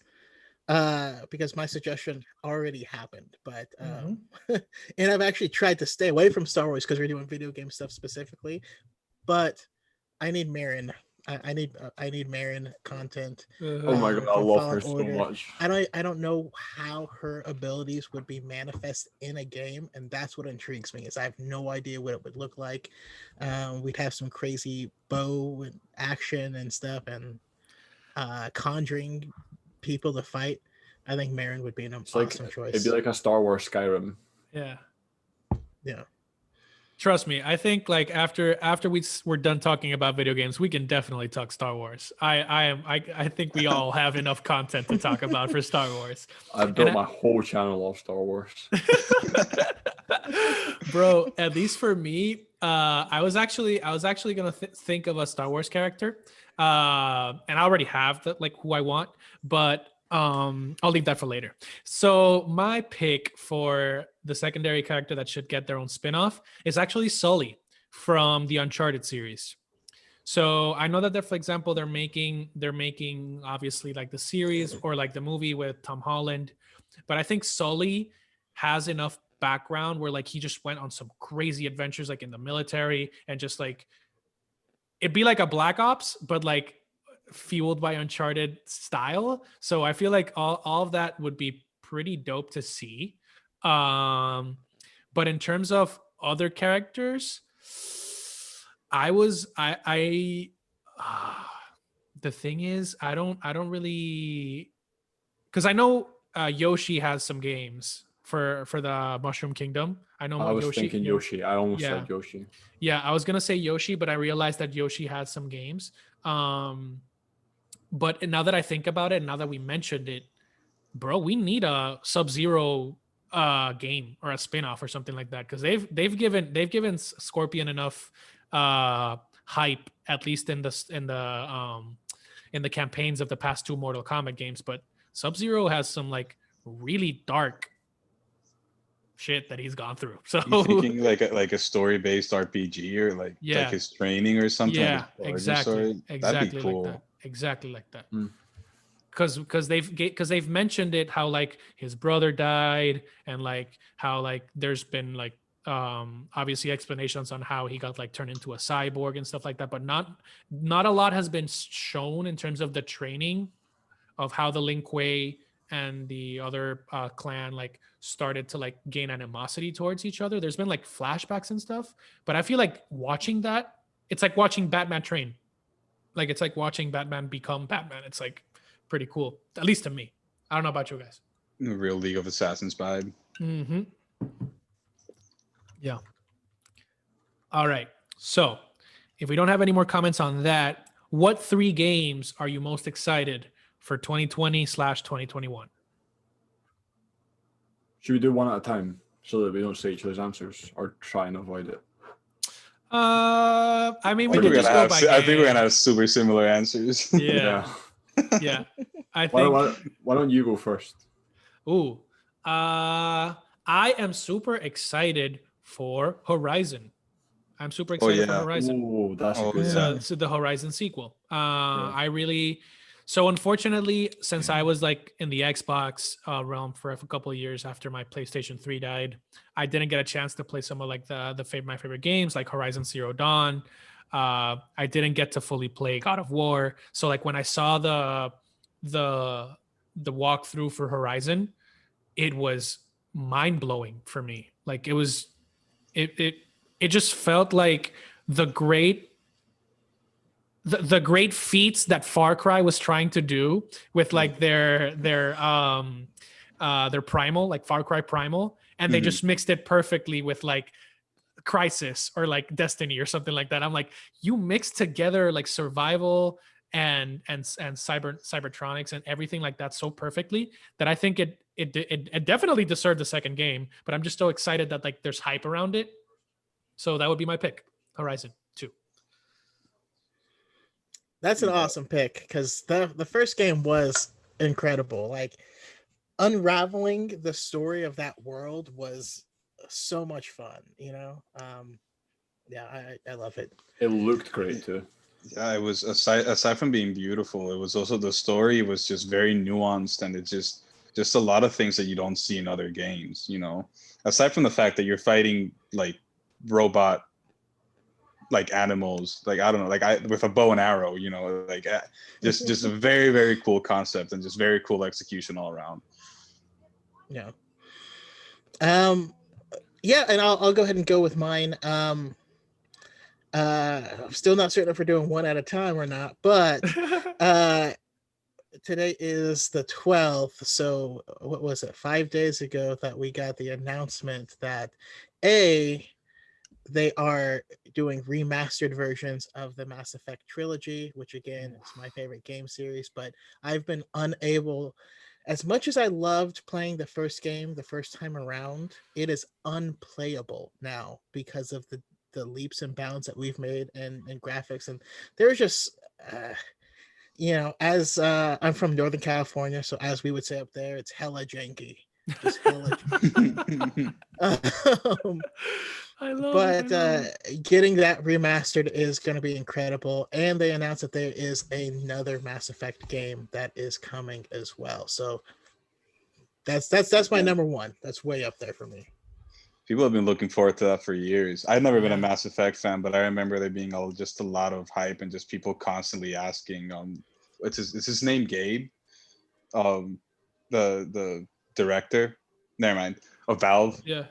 my suggestion already happened, but and I've actually tried to stay away from Star Wars because we're doing video game stuff specifically. But I need Marin. I need Marin content.
Oh my god, I love her so much.
I don't know how her abilities would be manifest in a game, and that's what intrigues me. Is I have no idea what it would look like. We'd have some crazy bow and action and stuff, and conjuring people to fight. I think Marin would be an awesome choice.
It'd be like a Star Wars Skyrim.
Yeah. Trust me, I think like after we're done talking about video games, we can definitely talk Star Wars. I think we all have enough content to talk about for Star Wars.
I've built my whole channel off Star Wars.
Bro, at least for me, I was actually gonna think of a Star Wars character, and I already have like who I want, but I'll leave that for later. So my pick for the secondary character that should get their own spin-off is actually Sully from the Uncharted series. So I know that for example, they're making obviously like the series or like the movie with Tom Holland, but I think Sully has enough background where like he just went on some crazy adventures like in the military and just like it'd be like a Black Ops, but like fueled by Uncharted style. So I feel like all of that would be pretty dope to see. But in terms of other characters, the thing is, I don't really, because I know Yoshi has some games for the Mushroom Kingdom. I know
I was
Yoshi,
thinking Yoshi. I almost
yeah.
said Yoshi.
Yeah, I was gonna say Yoshi, but I realized that Yoshi has some games. But now that I think about it, now that we mentioned it, bro, we need a Sub-Zero game or a spin-off or something like that, because they've given Scorpion enough hype, at least in the campaigns of the past two Mortal Kombat games. But Sub-Zero has some like really dark shit that he's gone through. So
you thinking like a story-based RPG or like his training or something?
Yeah,
like
exactly.
That'd be cool.
Like that. Exactly like that. Because they've mentioned it, how like his brother died, and like how like there's been like obviously explanations on how he got like turned into a cyborg and stuff like that, but not a lot has been shown in terms of the training of how the Lin Kuei and the other clan like started to like gain animosity towards each other. There's been like flashbacks and stuff, but I feel like watching that, it's like watching Batman train. Like it's like watching Batman become Batman. It's like pretty cool, at least to me. I don't know about you guys.
The real League of Assassins vibe.
Mm-hmm. Yeah. All right. So if we don't have any more comments on that, what 3 games are you most excited for 2020/2021?
Should we do one at a time so that we don't say each other's answers, or try and avoid it?
I mean, we
I
can just go by
think we're
game.
gonna have super similar answers.
Yeah. Yeah. I think.
Why don't you go first?
Ooh. I am super excited for Horizon. I'm super excited for Horizon.
Oh, that's a good
So the Horizon sequel. So unfortunately, since I was like in the Xbox realm for a couple of years after my PlayStation 3 died, I didn't get a chance to play some of like my favorite games like Horizon Zero Dawn. I didn't get to fully play God of War. So like when I saw the walkthrough for Horizon, it was mind blowing for me. Like it just felt like the great feats that Far Cry was trying to do with like their Primal, like Far Cry Primal, and they just mixed it perfectly with like Crisis or like Destiny or something like that. I'm like, you mixed together like survival and cybertronics and everything like that so perfectly that I think it definitely deserved the second game. But I'm just so excited that like there's hype around it. So that would be my pick, Horizon 2.
That's an awesome pick, because the first game was incredible. Like unraveling the story of that world was so much fun, you know. I love it.
It looked great too.
Yeah, it was aside from being beautiful, it was also the story was just very nuanced, and it's just a lot of things that you don't see in other games, you know. Aside from the fact that you're fighting like robot like animals, like I don't know, like with a bow and arrow, you know, like just a very, very cool concept and just very cool execution all around.
Yeah. Yeah, and I'll go ahead and go with mine. I'm still not certain if we're doing one at a time or not, but today is the 12th. So what was it? 5 days ago that we got the announcement that they are doing remastered versions of the Mass Effect trilogy, which again is my favorite game series. But I've been unable, as much as I loved playing the first game the first time around, it is unplayable now because of the leaps and bounds that we've made and graphics. And there's just, as I'm from Northern California, so as we would say up there, it's hella janky. Just hella.
I love
but
it. I love it.
getting that remastered is going to be incredible, and they announced that there is another Mass Effect game that is coming as well. So that's my number one. That's way up there for me.
People have been looking forward to that for years. I've never been a
Yeah.
Mass Effect fan, but I remember there being just a lot of hype and just people constantly asking. Is his name Gabe? The director. Never mind. Of Valve.
Yeah.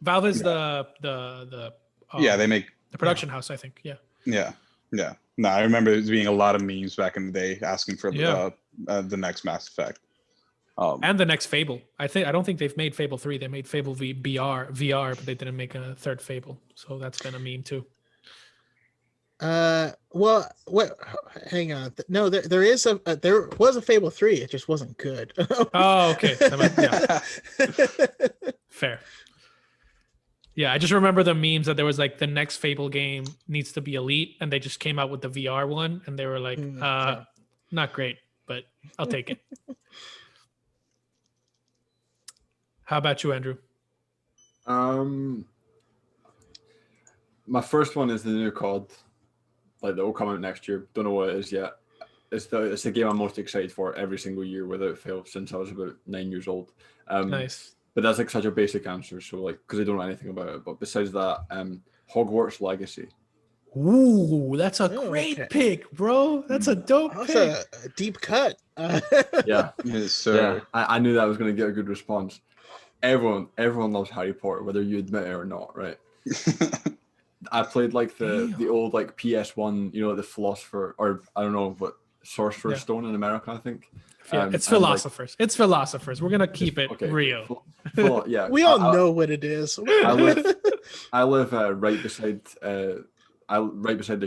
Valve is
Yeah.
the
Yeah, they make.
the production house, I think. Yeah.
Yeah, yeah. No, I remember there being a lot of memes back in the day asking for
Yeah.
the next Mass Effect.
And the next Fable. I don't think they've made Fable 3. They made Fable VR, but they didn't make a third Fable. So that's been a meme too.
Well, what? Hang on. No, there was a Fable 3. It just wasn't good.
Oh, okay. Yeah, fair. Yeah, I just remember the memes that there was like the next Fable game needs to be elite, and they just came out with the VR one, and they were like,
yeah.
not great, but I'll take it. How about you, Andrew?
My first one is the new COD, like that will come out next year. Don't know what it is yet. It's the game I'm most excited for every single year without fail since I was about 9 years old.
Nice.
But that's like such a basic answer, so like because I don't know anything about it. But besides that, Hogwarts Legacy.
Ooh, that's a great
okay.
pick, bro. That's a dope
That's
pick.
a deep cut.
Yeah,
Yes, sir.
yeah. I knew that was going to get a good response. Everyone loves Harry Potter, whether you admit it or not, right? I played like the old like PS1, the Philosopher, or I don't know what Sorcerer's Stone in America, I think.
Yeah, it's
and, like,
philosophers. It's philosophers. We're gonna keep it
okay,
real.
Yeah,
We all know what it is.
I live right beside the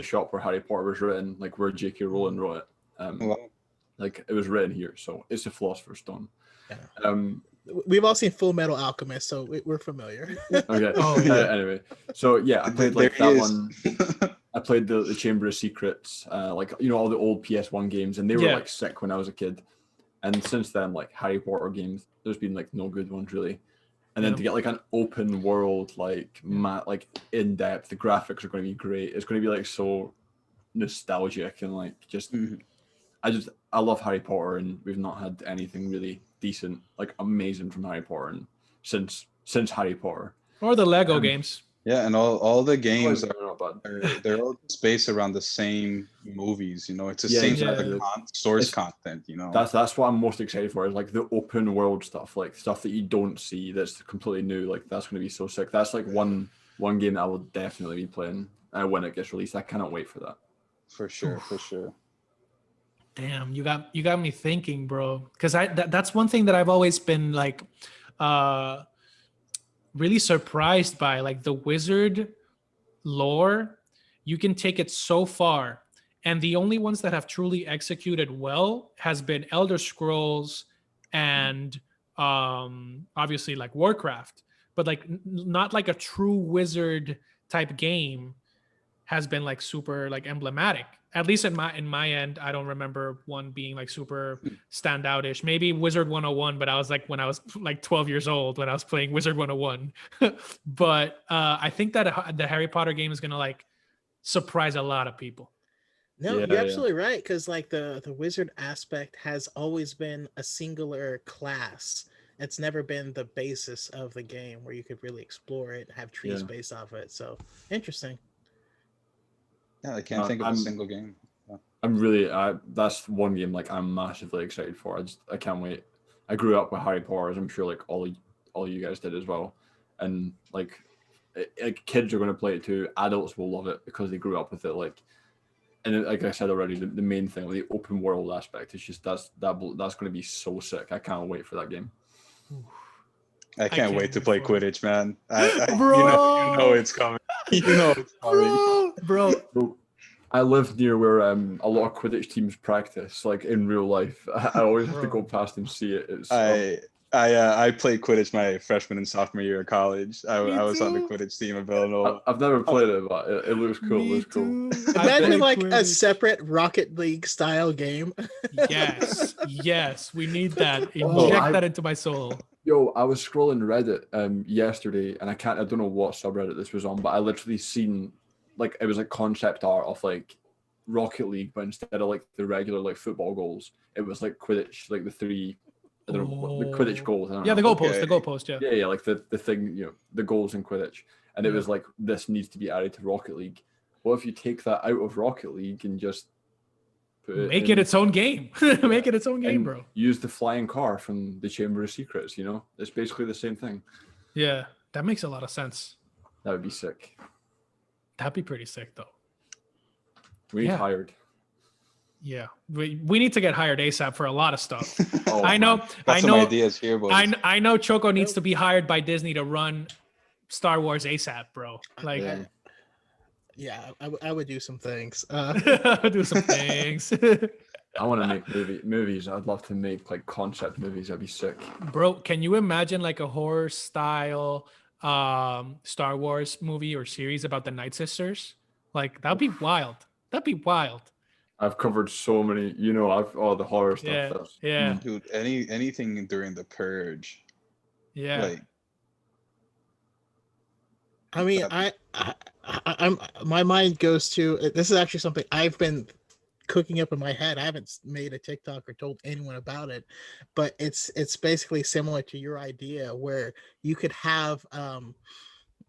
shop where Harry Potter was written, like where J.K. Rowling wrote it. Like it was written here, so it's a Philosopher's Stone.
Yeah. We've all seen Full Metal Alchemist, so we're familiar.
Okay.
Oh, yeah.
Anyway, so yeah, I played like that one. I played the Chamber of Secrets, like all the old PS1 games, and they were like sick when I was a kid. And since then, like Harry Potter games, there's been like no good ones really. And then to get like an open world, like in depth, the graphics are going to be great. It's going to be like so nostalgic and like just. I love Harry Potter, and we've not had anything really decent, like amazing from Harry Potter and since Harry Potter.
Or the Lego games.
Yeah, and all the games
They're not bad.
they're all based around the same movies. It's the same source content.
That's what I'm most excited for. Is like the open world stuff, like stuff that you don't see that's completely new. Like that's going to be so sick. That's like one game that I will definitely be playing when it gets released. I cannot wait for that.
For sure, for sure.
Damn, you got me thinking, bro. Because that's one thing that I've always been like, really surprised by, like the wizard lore. You can take it so far, and the only ones that have truly executed well has been Elder Scrolls and obviously like Warcraft, but like not like a true wizard type game has been like super like emblematic. At least in my end, I don't remember one being like super standout-ish. Maybe Wizard 101, but I was like when I was like 12 years old when I was playing Wizard 101. But I think that the Harry Potter game is gonna like surprise a lot of people.
No, you're absolutely right, because like the wizard aspect has always been a singular class. It's never been the basis of the game where you could really explore it, have trees based off it. So interesting.
Yeah, I can't think of a single game. Yeah.
I'm really that's one game like I'm massively excited for. I can't wait. I grew up with Harry Potter, as I'm sure like all you guys did as well, and like kids are going to play it too. Adults will love it because they grew up with it. Like, and like I said already, the main thing, the open world aspect, is just that's going to be so sick. I can't wait for that game.
I can't wait to
wait
play
for it.
Quidditch, man.
Bro.
You know it's coming. You know it's coming.
Bro.
Bro, I live near where a lot of Quidditch teams practice, like in real life. I always have to go past and see it. It's
I played Quidditch my freshman and sophomore year of college. I was on the
too.
Quidditch team at Villanova.
I've never played it, but it looks cool. It
Me
looks cool.
too. I
Imagine
played
like a
Quidditch.
separate Rocket League style game.
Yes, we need that.
Oh,
Inject that into my soul.
Yo, I was scrolling Reddit yesterday, and I don't know what subreddit this was on, but I literally seen like it was like concept art of like Rocket League, but instead of like the regular like football goals, it was like Quidditch, like the three, I don't know, what, the Quidditch goals. I don't
Yeah,
know.
the goalpost,
Okay.
the goalpost, yeah.
Yeah, like the thing, the goals in Quidditch, and it
Yeah.
was like this needs to be added to Rocket League. What if you take that out of Rocket League and just put
Make
in,
it its own game. Make it its own game,
and
bro.
use the flying car from the Chamber of Secrets? It's basically the same thing.
Yeah, that makes a lot of sense.
That would be sick.
That'd be pretty sick, though.
We need
Yeah.
hired.
Yeah, we need to get hired ASAP for a lot of stuff.
Oh,
I know,
man.
Got
I
some
know,
ideas here, boys.
I know. Choco needs to be hired by Disney to run Star Wars ASAP, bro. Like,
Yeah.
Yeah, I would do some things.
do some things,
I want to make movies. I'd love to make like concept movies. That'd be sick.
bro. Can you imagine like a horror style Star Wars movie or series about the Night Sisters? Like that'd be wild. That'd be wild.
I've covered so many. I've all the horror stuff.
Yeah,
That's,
yeah.
Dude, anything during the Purge.
Yeah.
Like,
I mean, I'm my mind goes to this is actually something I've been cooking up in my head. I haven't made a TikTok or told anyone about it, but it's basically similar to your idea where you could have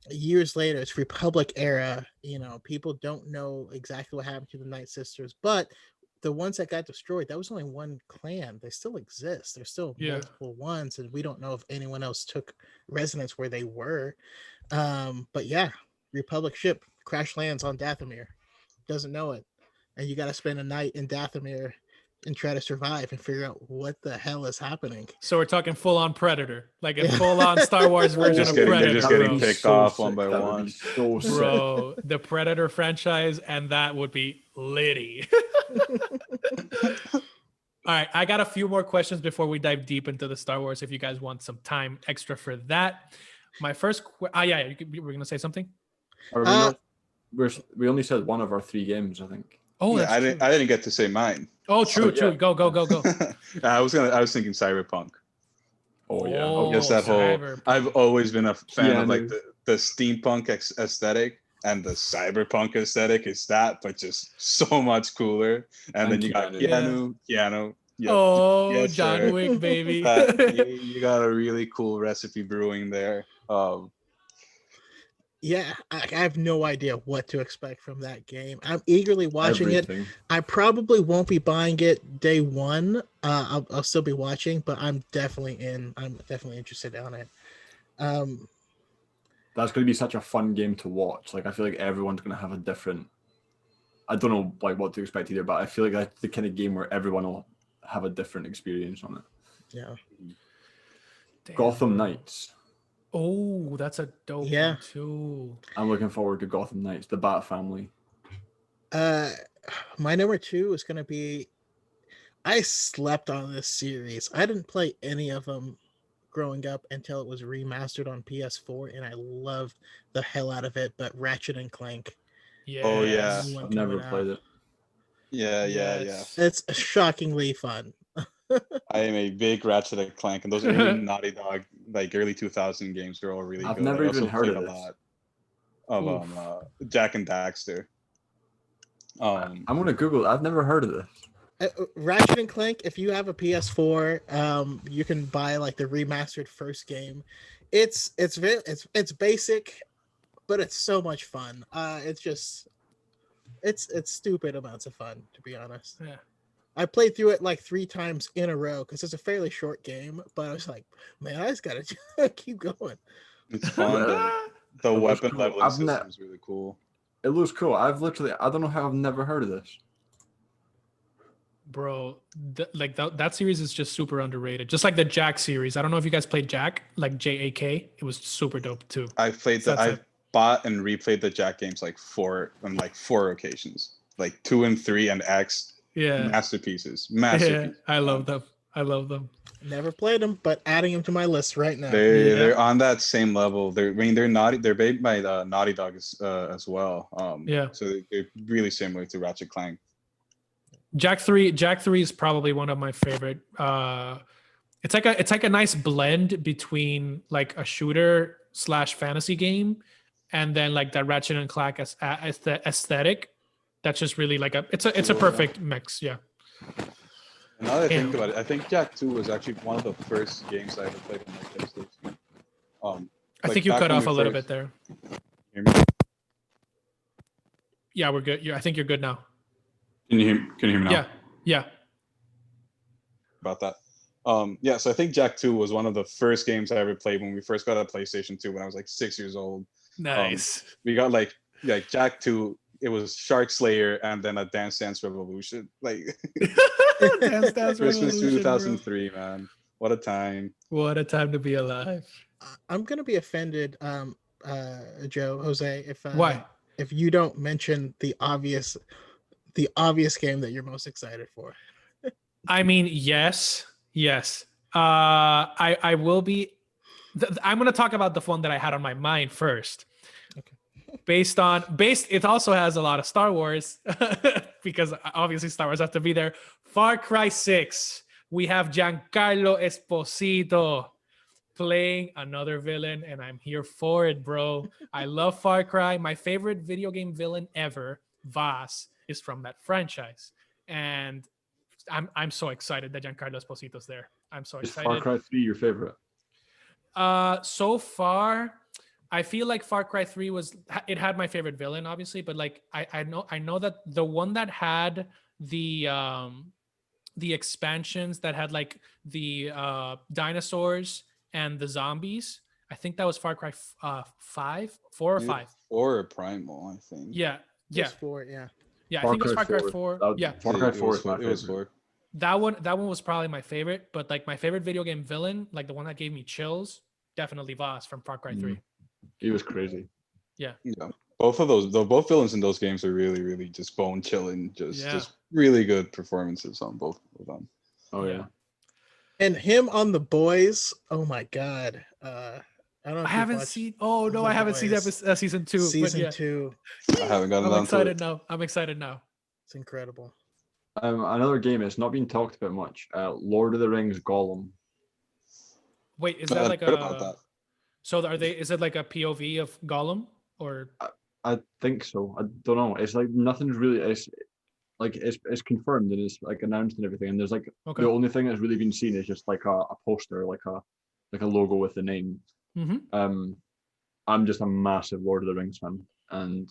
years later, it's Republic era, people don't know exactly what happened to the Night Sisters, but the ones that got destroyed, that was only one clan. They still exist. There's still multiple ones, and we don't know if anyone else took residence where they were. But yeah, Republic ship crash lands on Dathomir, doesn't know it, and you got to spend a night in Dathomir and try to survive and figure out what the hell is happening.
So we're talking full on Predator, like a full on Star Wars version of
they're
Predator.
just
That would
getting
be
picked
so
off
sick.
one by
That would
one.
be so sick.
Bro, the Predator franchise, and that would be litty. All right, I got a few more questions before we dive deep into the Star Wars. If you guys want some time extra for that, my first, we're gonna say something.
We only said one of our 3 games, I think.
Oh,
yeah,
that's
I
true.
didn't get to say mine.
Oh, true.
yeah.
Go.
I was thinking Cyberpunk.
Oh yeah.
Oh,
Just that whole.
Cyberpunk.
I've always been a fan of like
Keanu.
the steampunk aesthetic, and the cyberpunk aesthetic is that, but just so much cooler. And then you got
Keanu.
Keanu. Yep.
Oh,
Yes,
John
sir.
Wick, baby.
You got a really cool recipe brewing there.
Yeah, I have no idea what to expect from that game. I'm eagerly watching it.
Everything.
I probably won't be buying it day one. I'll still be watching, but I'm definitely in. I'm definitely interested on it.
That's going to be such a fun game to watch. Like I feel like everyone's going to have a different. I don't know like what to expect either, but I feel like that's the kind of game where everyone will have a different experience on it.
Yeah.
Damn.
Gotham Knights.
Oh, that's a dope
Yeah.
one too.
I'm looking forward to Gotham Knights, the Bat family.
My number 2 is gonna be. I slept on this series. I didn't play any of them growing up until it was remastered on PS4, and I loved the hell out of it. But Ratchet and Clank,
Yeah.
Oh, yeah.
new one
I've never
coming out.
played it.
Yeah.
It's shockingly fun.
I am a big Ratchet and Clank, and those early Naughty Dog, like early 2000 games, are all really
I've
good.
never
I also
even heard
played
of
a
this.
lot of Jack and Daxter.
I'm going to Google it. I've never heard of this.
Ratchet and Clank, if you have a PS4, you can buy like the remastered first game. It's basic, but it's so much fun. It's stupid amounts of fun, to be honest.
Yeah.
I played through it like 3 times in a row because it's a fairly short game, but I was like, man, I just gotta keep going.
It's fun. The
That was
weapon
cool.
leveling
I've
system
ne-
is really cool.
It looks cool. I don't know how I've never heard of this.
Bro, that series is just super underrated. Just like the Jack series. I don't know if you guys played Jack, like JAK. It was super dope too.
I bought and replayed the Jack games like on four occasions, like 2 and 3 and X.
Yeah,
masterpieces.
Yeah, I love them. I love them.
Never played them, but adding them to my list right now.
They're on that same level. They're naughty. They're made by Naughty Dog as well. So they're really similar to Ratchet Clank.
Jack 3 is probably one of my favorite. It's like a nice blend between like a shooter / fantasy game and then like that Ratchet and Clank aesthetic. That's just really like it's a perfect mix. Yeah.
Now that I think about it, I think Jack 2 was actually one of the first games I ever played on my PlayStation.
I think you cut off a little bit there.
Hear me?
Yeah, we're good. I think you're good now.
Can you hear me now?
Yeah.
About that. So I think Jack 2 was one of the first games I ever played when we first got a PlayStation 2 when I was like 6 years old.
Nice.
We got like Jack 2. It was Shark Slayer and then a Dance Dance Revolution. Like
Dance Dance
Christmas
Revolution,
2003, bro. Man. What a time.
What a time to be alive.
I'm gonna be offended, Jose,
Why?
if you don't mention the obvious game that you're most excited for.
I mean, yes. I will be. I'm going to talk about the one that I had on my mind first.
Okay.
It also has a lot of Star Wars because obviously Star Wars has to be there. Far Cry 6. We have Giancarlo Esposito playing another villain, and I'm here for it, bro. I love Far Cry. My favorite video game villain ever, Vaz, is from that franchise, and I'm so excited that Giancarlo Esposito's there. I'm so excited.
Is Far Cry 3 your favorite?
So far, I feel like Far Cry 3 had my favorite villain, obviously, but like I know that the one that had the expansions that had like the dinosaurs and the zombies, I think that was Far Cry 4 or 5.
Or Primal, I think.
Yeah.
Just 4, yeah.
Yeah, I think it was Far Cry 4. Yeah.
Far Cry 4 is my
It was
favorite.
4.
That one was probably my favorite, but like my favorite video game villain, like the one that gave me chills, definitely Vaz from Far Cry 3.
He was crazy.
Yeah. Both villains in those games are really, really just bone chilling, just really good performances on both of them.
Oh yeah.
And him on The Boys, oh my god. I don't know.
I haven't seen. Oh no, I haven't seen season 2.
Season 2.
I haven't gotten down to it.
I'm excited now.
It's incredible.
Another game that's not been talked about much. Lord of the Rings Gollum.
Wait, is that like
about that.
So is it like a POV of Gollum or?
I think so. I don't know. It's like nothing's really. It's confirmed and it's like announced and everything. And there's like the only thing that's really been seen is just like a poster, like a logo with the name.
Mm-hmm.
I'm just a massive Lord of the Rings fan, and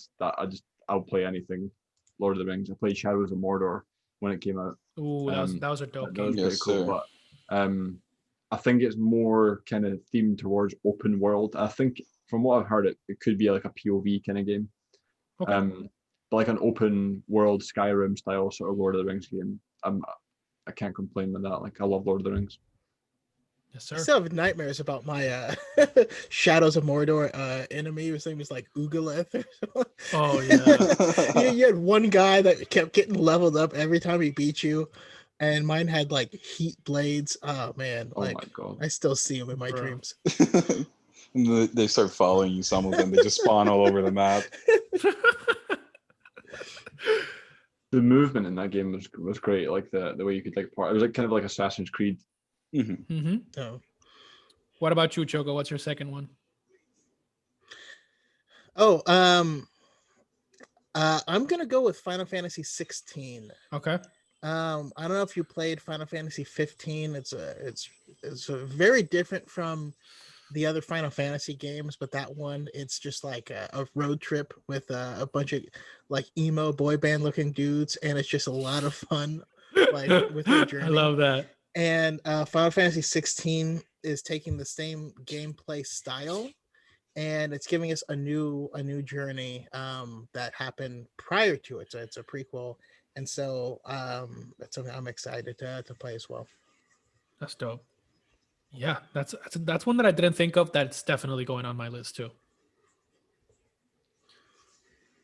I'll play anything Lord of the Rings. I played Shadows of Mordor when it came out.
Ooh, that was a dope game.
That was pretty cool. But I think it's more kind of themed towards open world. I think from what I've heard, it could be like a POV kind of game.
Okay.
But like an open world Skyrim style sort of Lord of the Rings game. I can't complain with that. Like I love Lord of the Rings.
Yes, sir.
I still have nightmares about my Shadows of Mordor enemy. His name was like Ugolith or something.
Oh yeah.
You had one guy that kept getting leveled up every time he beat you, and mine had like heat blades. Oh man!
Oh
like,
my god!
I still see him in my dreams.
They start following you. Some of them they just spawn all over the map.
The movement in that game was great. Like the way you could like part. It was like kind of like Assassin's Creed.
Mm-hmm.
Mm-hmm.
Oh.
What about you, Choco? What's your second one?
Oh, I'm gonna go with Final Fantasy 16.
Okay.
I don't know if you played Final Fantasy 15. It's very different from the other Final Fantasy games, but that one, it's just like a road trip with a bunch of like emo boy band looking dudes, and it's just a lot of fun, like with your journey.
I love that.
And Final Fantasy 16 is taking the same gameplay style, and it's giving us a new journey that happened prior to it. So it's a prequel, and so that's something I'm excited to play as well.
That's dope. Yeah, that's one that I didn't think of. That's definitely going on my list too.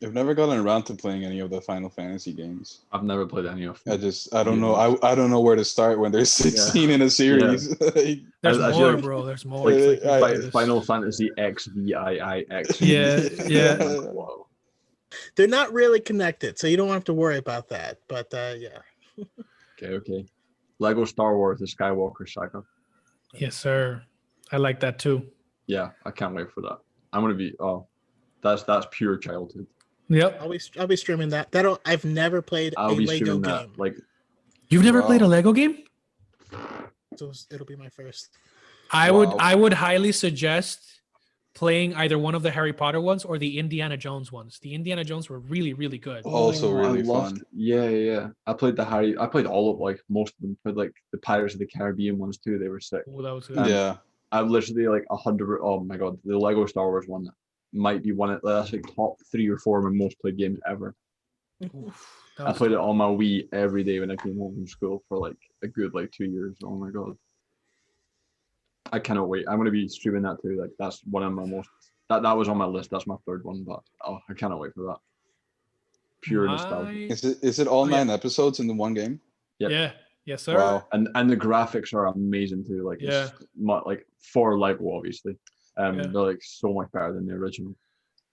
I've never gotten around to playing any of the Final Fantasy games.
I've never played any of them.
I don't know. I don't know where to start when there's 16 in a series.
There's
I
more,
feel
bro. There's more.
like,
It's like, you do this.
Final Fantasy XVIIX.
Yeah.
Like, wow.
They're not really connected, so you don't have to worry about that. But yeah.
Okay. Lego Star Wars: The Skywalker Saga.
Yes, sir. I like that too.
Yeah, I can't wait for that. I'm gonna be that's pure childhood.
Yep.
I'll be streaming that. I've never played a
I'll be
Lego
streaming
game.
that. Like,
You've never
Wow.
played a Lego game?
So it'll be my first.
I
Wow.
would highly suggest playing either one of the Harry Potter ones or the Indiana Jones ones. The Indiana Jones were really, really good.
Also really
I loved,
fun.
Yeah. I played I played all of like most of them. Played like the Pirates of the Caribbean ones too. They were sick.
Ooh, that was good.
Yeah.
I've literally like 100. Oh my god, the Lego Star Wars one might be one of that's like top 3 or 4 of my most played games ever.
Oof, that
I
was
played it
good.
on my Wii every day when I came home from school for like a good like 2 years. Oh my god, I cannot wait. I'm gonna be streaming that too. Like that's one of my most that was on my list. That's my third one, but I cannot wait for that. Pure nostalgia.
Is it all
Oh, yeah.
9 episodes in the one game?
Yep.
Yeah. Yes, sir.
Wow.
And the graphics are amazing too. Like
Yeah.
like for Lego obviously.
Yeah.
They're like so much better than the original.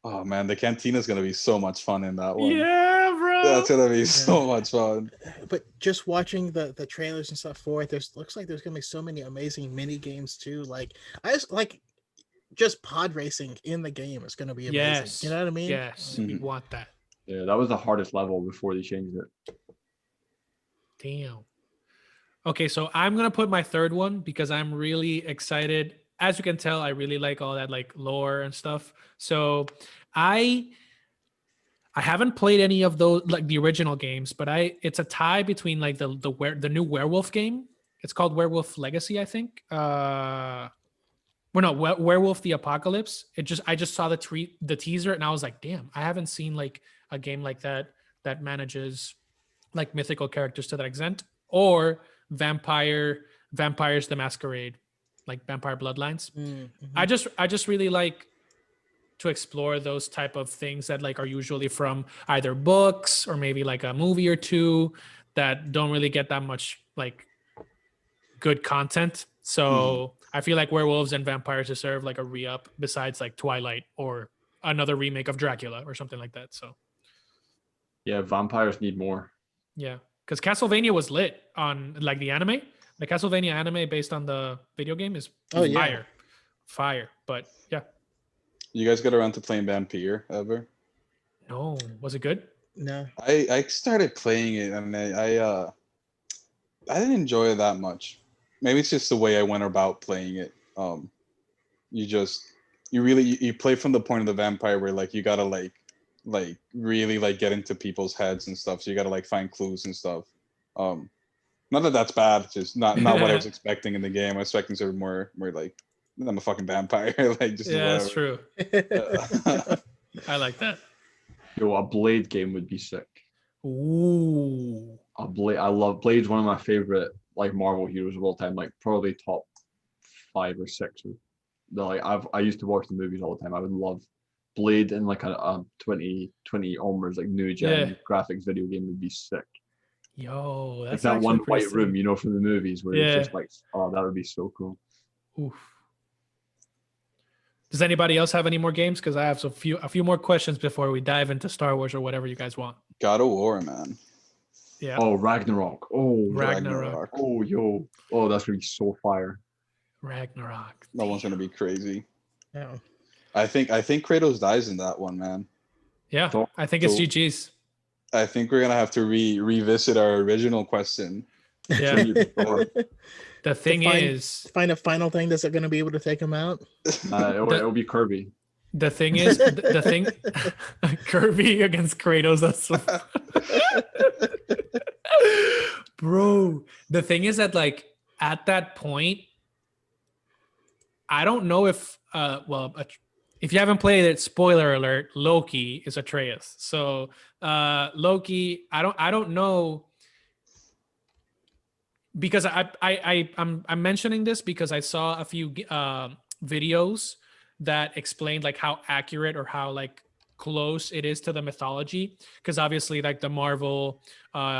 Oh man, the cantina's gonna be so much fun in that one.
Yeah, bro.
That's gonna be so much fun.
But just watching the trailers and stuff for it, looks like there's gonna be so many amazing mini games too. Like I just like just pod racing in the game is gonna be amazing.
Yes.
You know what I mean?
Yes. We
Mhm.
want that.
Yeah, that was the hardest level before they changed it.
Damn. Okay, so I'm gonna put my third one because I'm really excited. As you can tell, I really like all that like lore and stuff. So I haven't played any of those like the original games, but it's a tie between like the new Werewolf game. It's called Werewolf Legacy, I think. Werewolf the Apocalypse. I just saw the teaser and I was like, damn, I haven't seen like a game like that manages like mythical characters to that extent, or Vampires the Masquerade, like Vampire Bloodlines.
Mhm.
I just really like to explore those type of things that like are usually from either books or maybe like a movie or two that don't really get that much like good content. So I feel like werewolves and vampires deserve like a re-up besides like Twilight or another remake of Dracula or something like that. So
Yeah, vampires need more.
yeah, because Castlevania was lit on like the anime. The Castlevania anime based on the video game is
Oh, yeah.
fire. But yeah,
You guys get around to playing Vampire ever?
no, was it good?
No.
I started playing it and I didn't enjoy it that much. Maybe it's just the way I went about playing it. You play from the point of the vampire where like you gotta like really like get into people's heads and stuff. So you gotta like find clues and stuff. Not that that's bad, just not what I was expecting in the game. I was expecting sort of more like I'm a fucking vampire, like just
Yeah, that's
whatever.
true. I like that.
Yo, a Blade game would be sick.
Ooh.
I love Blade's one of my favorite like Marvel heroes of all time, like probably top 5 or 6. Like I used to watch the movies all the time. I would love Blade in like a 2020 onwards like new gen graphics video game would be sick.
Yo,
Like
that's
that
actually
one
pretty
white room,
sick.
you know, from the movies where it's just like, oh, that would be so cool.
Oof. Does anybody else have any more games? Because I have a few more questions before we dive into Star Wars or whatever you guys want.
God of War, man.
Yeah.
Oh, Ragnarok. Oh,
Ragnarok.
oh, yo. Oh, that's gonna be so fire.
Ragnarok.
That one's gonna be crazy.
No.
I think Kratos dies in that one, man.
Yeah,
So-
I think it's
so-
GG's.
I think we're gonna have to revisit our original question.
Yeah. The thing is,
Find a final thing that's going to be able to take him out.
It'll be Kirby.
the thing is, the thing, Kirby against Kratos. That's so... Bro. The thing is that like at that point, I don't know if if you haven't played it, spoiler alert, Loki is Atreus. So Loki, I don't know, because I'm mentioning this because I saw a few videos that explained like how accurate or how like close it is to the mythology, because obviously like the Marvel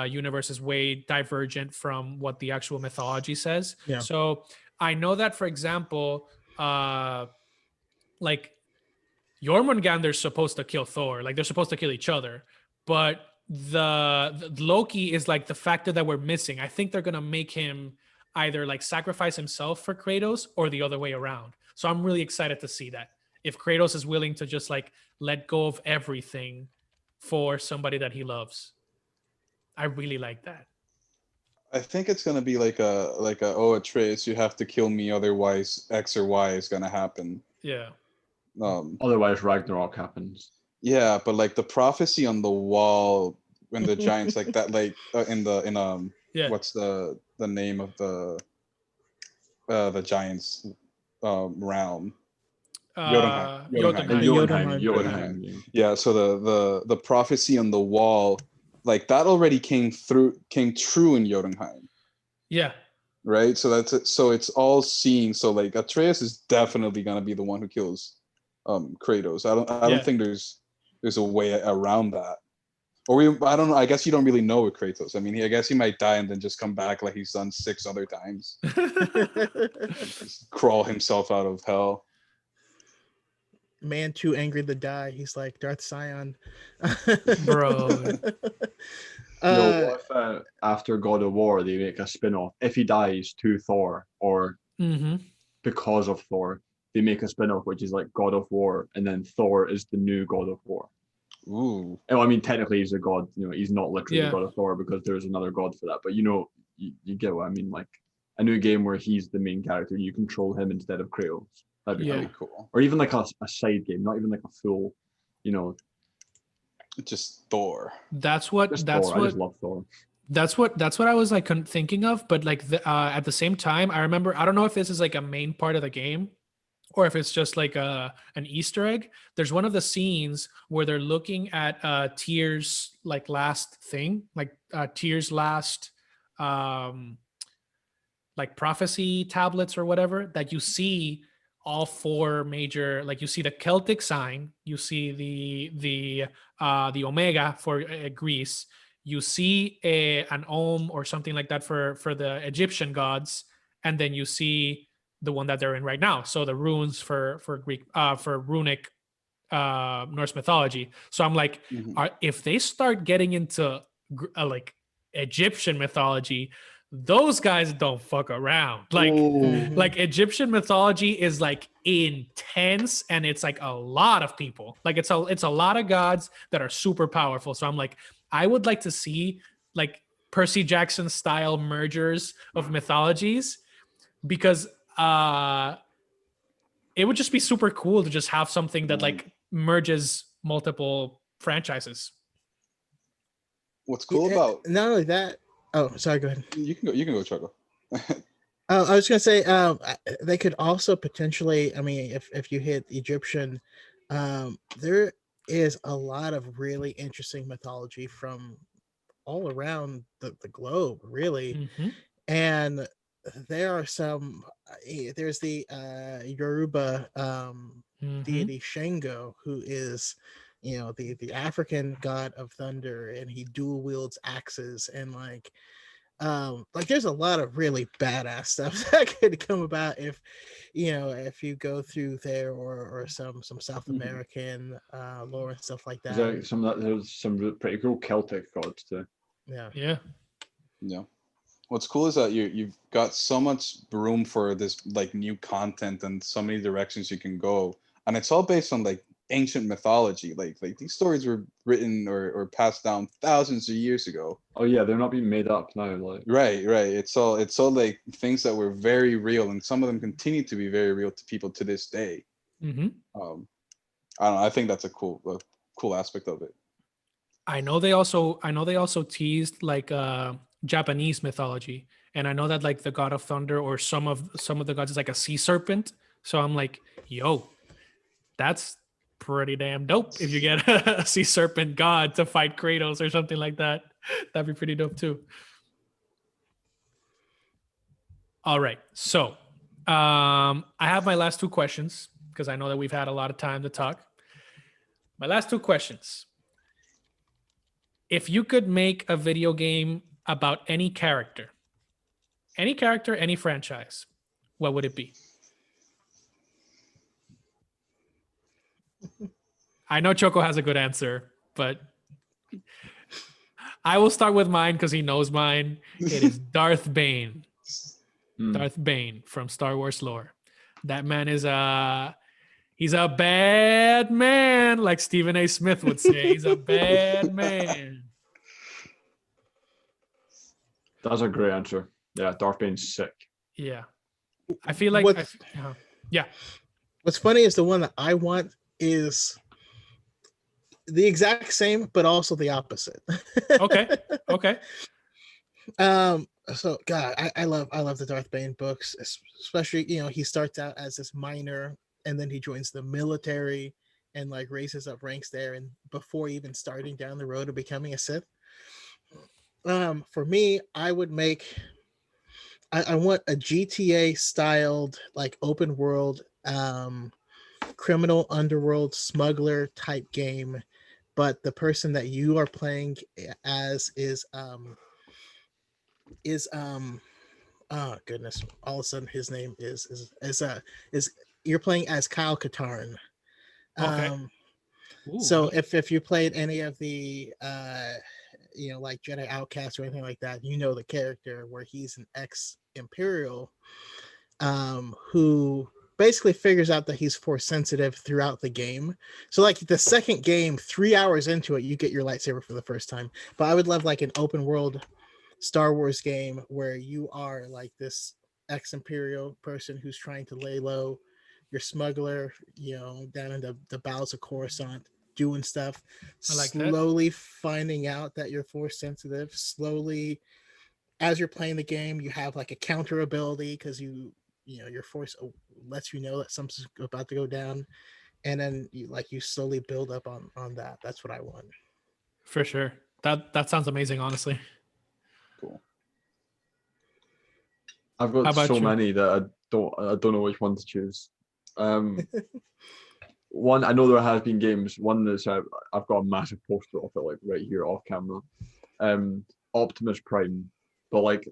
universe is way divergent from what the actual mythology says.
Yeah.
So I know that, for example, like Jormungandr's supposed to kill Thor. Like they're supposed to kill each other, but the Loki is like the factor that we're missing. I think they're gonna make him either like sacrifice himself for Kratos or the other way around. So I'm really excited to see that. If Kratos is willing to just like let go of everything for somebody that he loves. I really like that.
I think it's gonna be like a oh Atreus, you have to kill me, otherwise X or Y is gonna happen.
Yeah.
Otherwise, Ragnarok happens.
Yeah, but like the prophecy on the wall when the giants like that, like
Yeah.
what's the name of the giants realm? Jotunheim.
Jotunheim.
Jotunheim.
Yeah, so the prophecy on the wall, like that already came true in Jotunheim,
Yeah.
right? So that's it. So it's all seeing. So like Atreus is definitely gonna be the one who kills Kratos. I don't think there's a way around that. Or I don't know. I guess you don't really know with Kratos. I mean, I guess he might die and then just come back like he's done 6 other times. Just crawl himself out of hell.
Man too angry to die. He's like Darth Sion.
Bro.
What if after God of War they make a spin-off? If he dies to Thor, or because of Thor, they make a spin-off which is like God of War, and then Thor is the new God of War.
Ooh.
Well, I mean, technically he's a god. You know, he's not literally the God of Thor because there's another god for that. But you know, you get what I mean. Like a new game where he's the main character, you control him instead of Kratos. That'd be really cool. Or even like a side game, not even like a full, you know,
just Thor.
I just love Thor.
That's what I was like thinking of, but like at the same time, I remember, I don't know if this is like a main part of the game or if it's just like an Easter egg. There's one of the scenes where they're looking at Tyr's like last thing, like Tyr's last like prophecy tablets or whatever, that you see all 4 major, like you see the Celtic sign, you see the Omega for Greece, you see an Om or something like that for the Egyptian gods, and then you see the one that they're in right now. So the runes for Greek for runic Norse mythology. So I'm like, if they start getting into like Egyptian mythology, those guys don't fuck around. Like Egyptian mythology is like intense, and it's like a lot of people. Like it's a lot of gods that are super powerful. So I'm like, I would like to see like Percy Jackson style mergers of mythologies, because it would just be super cool to just have something that like merges multiple franchises.
What's cool about
not only that. Oh, sorry. Go ahead.
You can go, Chuckle.
I was gonna say they could also potentially. I mean, if you hit Egyptian, there is a lot of really interesting mythology from all around the globe, really, and there are some. There's the Yoruba deity Shango, who is, you know, the African god of thunder, and he dual wields axes, and like there's a lot of really badass stuff that could come about if, you know, if you go through there, or some South American lore and stuff like that.
There's some pretty cool Celtic gods too.
Yeah.
What's cool is that you've got so much room for this like new content and so many directions you can go, and it's all based on like ancient mythology. Like these stories were written or passed down thousands of years ago.
Oh yeah, they're not being made up now. Like
right. It's all like things that were very real, and some of them continue to be very real to people to this day. I don't know. I think that's a cool aspect of it.
I know they also teased like Japanese mythology, and I know that like the god of thunder or some of the gods is like a sea serpent. So I'm like, yo, That's pretty damn dope. If you get a sea serpent god to fight Kratos or something like that, that'd be pretty dope too. All right. So I have my last two questions because I know that we've had a lot of time to talk. My last two questions. If you could make a video game about any character, any franchise, what would it be? I know Choco has a good answer, but I will start with mine because he knows mine. It is Darth Bane. Darth Bane from Star Wars lore. That man is he's a bad man, like Stephen A. Smith would say. He's a bad man.
That's a great answer. Yeah, Darth Bane's sick.
Yeah. I feel like yeah.
What's funny is the one that I want is the exact same, but also the opposite.
Okay.
So God, I love the Darth Bane books, especially, you know, he starts out as this miner and then he joins the military and like raises up ranks there, and before even starting down the road of becoming a Sith. For me, I would make I want a GTA styled like open world criminal underworld smuggler type game, but the person that you are playing as is oh goodness, all of a sudden his name is you're playing as Kyle Katarn.
Okay.
So if you played any of the you know, like Jedi Outcast or anything like that, you know the character where he's an ex-Imperial who basically figures out that he's force sensitive throughout the game. So like the second game, 3 hours into it, you get your lightsaber for the first time. But I would love like an open world Star Wars game where you are like this ex-Imperial person who's trying to lay low, your smuggler, you know, down in the bowels of Coruscant, doing stuff, slowly finding out that you're force sensitive, slowly as you're playing the game, you have like a counter ability because you know your force lets you know that something's about to go down, and then you slowly build up on that. That's what I want.
For sure. That sounds amazing, honestly.
Cool.
I've got so
you?
many that I don't know which one to choose. One, I know there has been games. One that's I've got a massive poster of it, like right here off camera. Optimus Prime, but like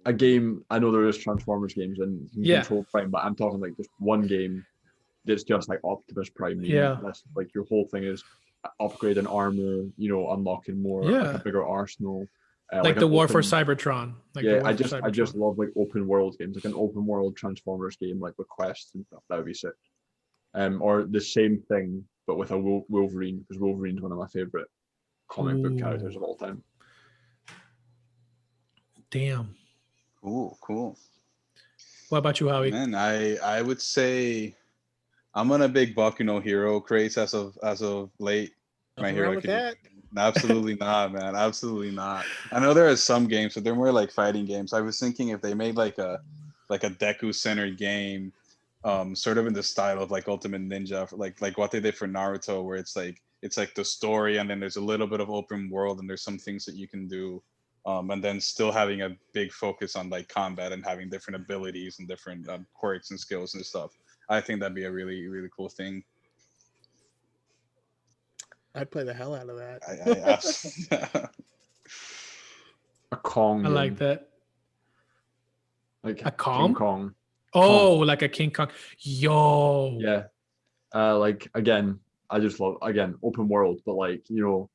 a game. I know there is Transformers games and you can control Prime, but I'm talking like just one game that's just like Optimus Prime. That's like your whole thing is upgrading armor, you know, unlocking more, like a bigger arsenal.
Like the War for Cybertron.
I just love like open world games, like an open world Transformers game, like with quests and stuff. That would be sick. Or the same thing, but with a Wolverine, because Wolverine's one of my favorite comic book characters of all time.
Damn.
Cool.
What about you, Howie?
Man, I would say I'm on a big Boku no Hero craze as of late. My Hero Academia. Absolutely not, man. Absolutely not. I know there are some games, but they're more like fighting games. I was thinking if they made like a Deku centered game, sort of in the style of like Ultimate Ninja, like what they did for Naruto, where it's like the story and then there's a little bit of open world and there's some things that you can do, and then still having a big focus on like combat and having different abilities and different quirks and skills and stuff. I think that'd be a really, really cool thing.
I'd play the hell out of that.
A Kong.
I like that.
Like
a Kong?
King Kong.
Oh, like a King Kong. Yo.
Yeah. Like again, I just love open world, but like, you know,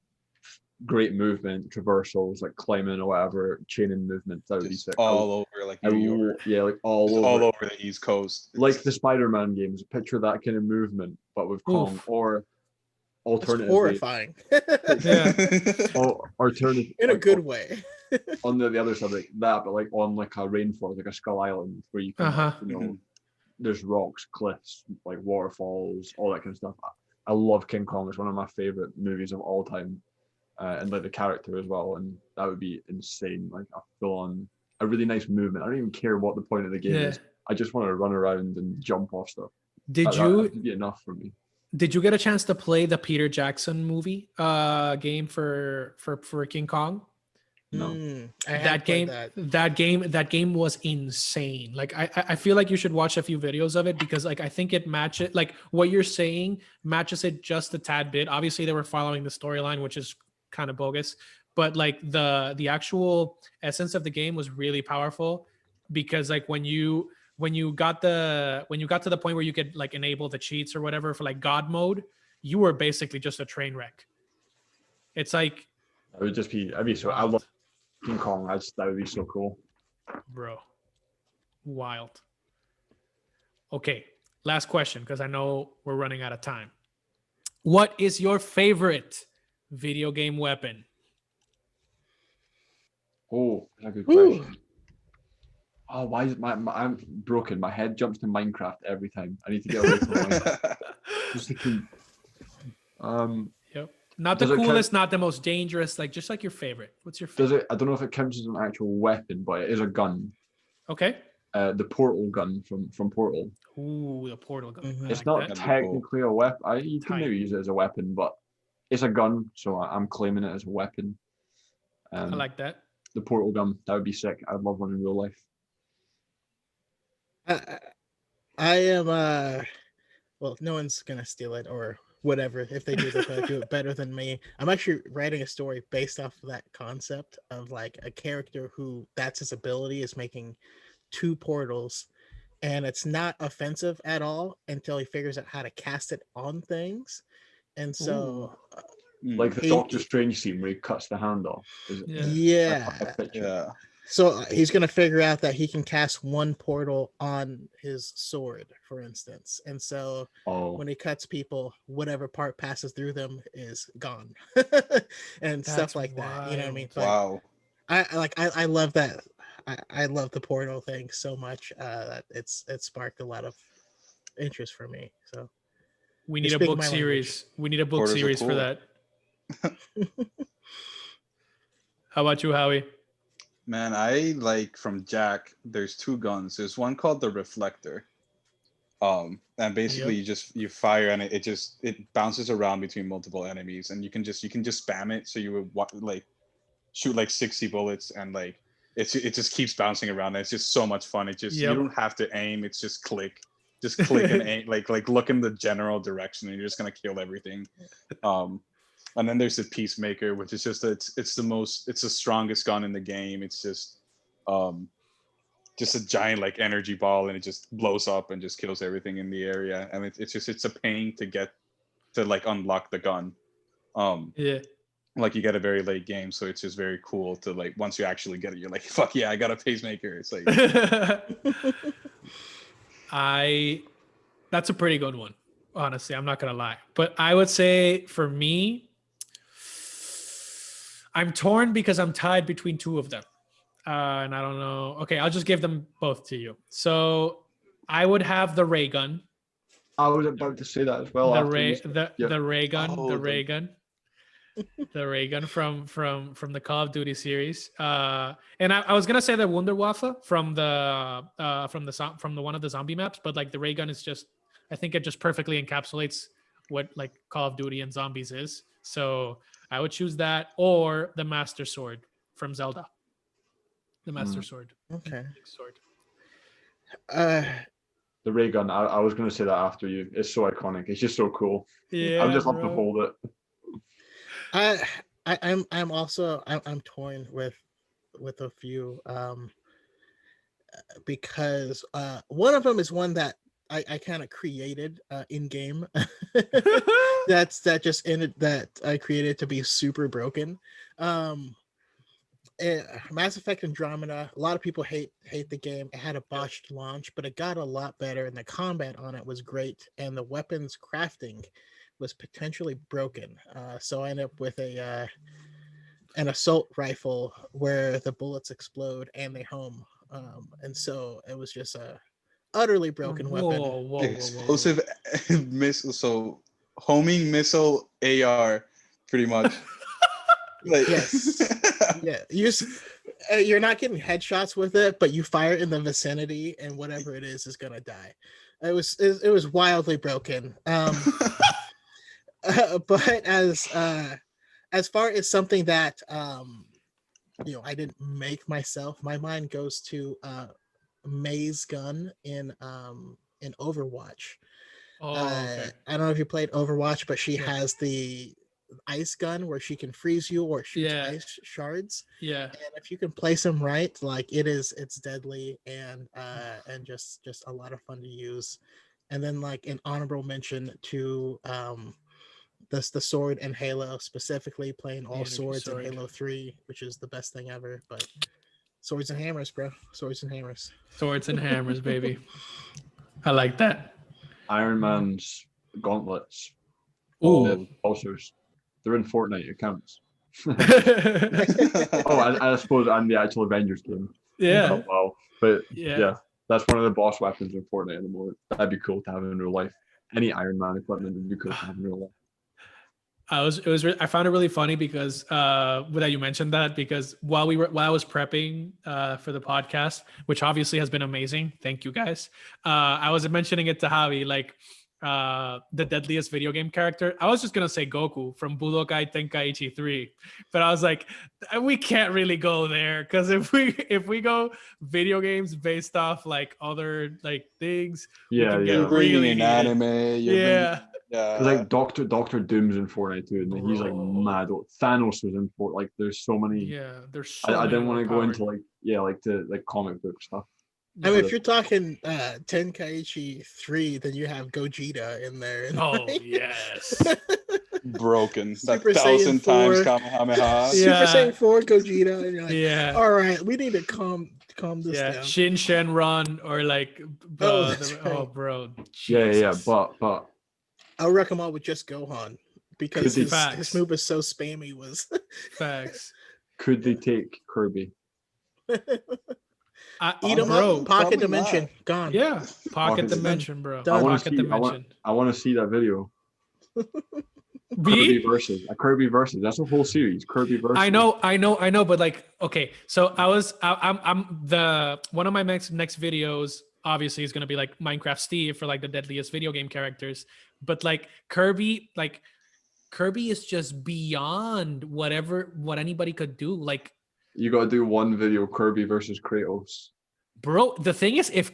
great movement, traversals, like climbing or whatever, chaining movement. That would be sick.
All over like New York.
Yeah, like all
over the East Coast.
Like the Spider-Man games. Picture that kind of movement, but with Kong. Or alternatively,
horrifying.
Yeah.
Alternative
in a good way.
On the other side, like that, but like on like a rainforest, like a Skull Island, where you can, like, you know, there's rocks, cliffs, like waterfalls, all that kind of stuff. I love King Kong. It's one of my favorite movies of all time, and like the character as well. And that would be insane. Like a really nice movement. I don't even care what the point of the game is. I just want to run around and jump off stuff.
Did
That'd be enough for me.
you get a chance to play the Peter Jackson movie game for King Kong?
No.
I have played
that game was insane. Like I feel like you should watch a few videos of it, because like I think it matches, like what you're saying matches it just a tad bit. Obviously they were following the storyline, which is kind of bogus, but like the actual essence of the game was really powerful, because like when you got to the point where you could like enable the cheats or whatever for like God mode, you were basically just a train wreck. It's like,
I'd be so, I love King Kong. That would be so cool.
bro, wild. Okay, last question, because I know we're running out of time. What is your favorite video game weapon?
Oh, that's a good question. Oh, why is I'm broken? My head jumps to Minecraft every time. I need to get away from Minecraft. Just to keep.
Yep. Not the coolest, not the most dangerous. Like just like your favorite. What's your favorite?
Does it? I don't know if it counts as an actual weapon, but it is a gun.
Okay.
The portal gun from Portal.
Ooh, the portal gun.
It's not technically a weapon. You can maybe use it as a weapon, but it's a gun, so I'm claiming it as a weapon.
I like that.
The portal gun, that would be sick. I'd love one in real life.
I am well, no one's gonna steal it or whatever. If they do, they're gonna do it better than me. I'm actually writing a story based off of that concept of like a character who that's his ability is making 2 portals, and it's not offensive at all until he figures out how to cast it on things. And so
like the Doctor Strange scene where he cuts the hand off.
Yeah. So he's going to figure out that he can cast 1 portal on his sword, for instance. And so when he cuts people, whatever part passes through them is gone. And stuff like that. You know what I mean? But
wow.
I love that. I love the portal thing so much that it sparked a lot of interest for me. So
we need a book series. We need a book series for that. How about you, Howie?
Man, I like from Jack, there's 2 guns. There's one called the Reflector. And basically you fire and it bounces around between multiple enemies, and you can just spam it, so you would like shoot like 60 bullets, and like it just keeps bouncing around. It's just so much fun. It just you don't have to aim, it's just click and aim, like look in the general direction, and you're just gonna kill everything. And then there's the Peacemaker, which is just it's the strongest gun in the game. It's just a giant like energy ball, and it just blows up and just kills everything in the area. And it's a pain to get to like unlock the gun. Like you get a very late game, so it's just very cool to like once you actually get it, you're like, fuck yeah, I got a Pacemaker. It's like
that's a pretty good one, honestly. I'm not gonna lie. But I would say for me, I'm torn because I'm tied between 2 of them. And I don't know. Okay, I'll just give them both to you. So I would have the ray gun.
I was about to say that as well.
The ray gun. The ray gun from the Call of Duty series. And I was gonna say the Wunderwaffe from the one of the zombie maps, but like the ray gun is just, I think it just perfectly encapsulates what like Call of Duty and zombies is. So I would choose that, or the Master Sword from Zelda. The Master Sword.
Okay.
Sword.
The ray gun. I was going to say that after you. It's so iconic. It's just so cool.
Yeah.
I would just love to hold it.
I'm also torn with a few because one of them is one that I kind of created in game. that I created to be super broken. Mass Effect Andromeda, a lot of people hate the game. It had a botched launch, but it got a lot better, and the combat on it was great, and the weapons crafting was potentially broken. So I ended up with an assault rifle where the bullets explode and they home. And so it was just a utterly broken weapon.
Explosive missile, so homing missile AR, pretty much. Like,
yes. Yeah, you're not getting headshots with it, but you fire in the vicinity, and whatever it is gonna die. It was wildly broken. But as far as something that I didn't make myself, my mind goes to May's gun in Overwatch.
Okay.
I don't know if you played Overwatch, but she
Yeah.
has the ice gun where she can freeze you or shoots
Yeah.
ice shards.
Yeah.
And if you can place them right, like it's deadly and just a lot of fun to use. And then like an honorable mention to the sword in Halo, specifically playing all
energy
swords in
sword.
Halo 3, which is the best thing ever. But swords and hammers, bro. Swords and hammers.
Swords and hammers, baby. I like that.
Iron Man's gauntlets.
Ooh.
The pulsers. They're in Fortnite. It counts.
Yeah.
Oh, I suppose and the actual Avengers game. Oh, wow. But yeah, that's one of the boss weapons in Fortnite at the moment. That'd be cool to have in real life. Any Iron Man equipment would be cool to have in real life.
I found it really funny because that you mentioned that, because while I was prepping for the podcast, which obviously has been amazing, thank you guys. I was mentioning it to Javi, like the deadliest video game character. I was just gonna say Goku from Budokai Tenkaichi 3, but I was like, we can't really go there, because if we go video games based off like other like things,
Yeah,
we can
yeah.
You're
get
bringing
really
in
heated.
anime.
Yeah.
Like Doctor Doom's in Fortnite too, and he's like
Bro.
mad. Thanos was in Fortnite. Like, there's so many.
Yeah, there's so
I
many
didn't want to go
overpowered.
into like comic book stuff.
I mean, if you're talking Tenkaichi 3, then you have Gogeta in there. And
Oh
like,
yes.
Broken.
Super
That
Saiyan
1,000 times
4.
Kamehameha.
Yeah.
Super Saiyan 4 Gogeta, and you're like,
Yeah.
all right, we need to calm this
Yeah.
down.
Shin Shenron or like
that's right.
bro.
Yeah,
Jesus.
but
I'll wreck them all with just Gohan because his
Facts.
move is so spammy.
Facts.
could they take Kirby?
Eat him
bro.
up, pocket
Probably
dimension,
not.
gone.
Yeah. Pocket
Pocket
dimension, bro.
Done.
I want
Pocket
to see.
dimension.
I want to see that video.
B?
Kirby versus. That's a whole series. Kirby versus.
I know, but like, okay, so I'm the one of my next videos obviously is gonna be like Minecraft Steve for like the deadliest video game characters, but like Kirby is just beyond what anybody could do. Like,
You got to do one video: Kirby versus Kratos.
bro, the thing is, if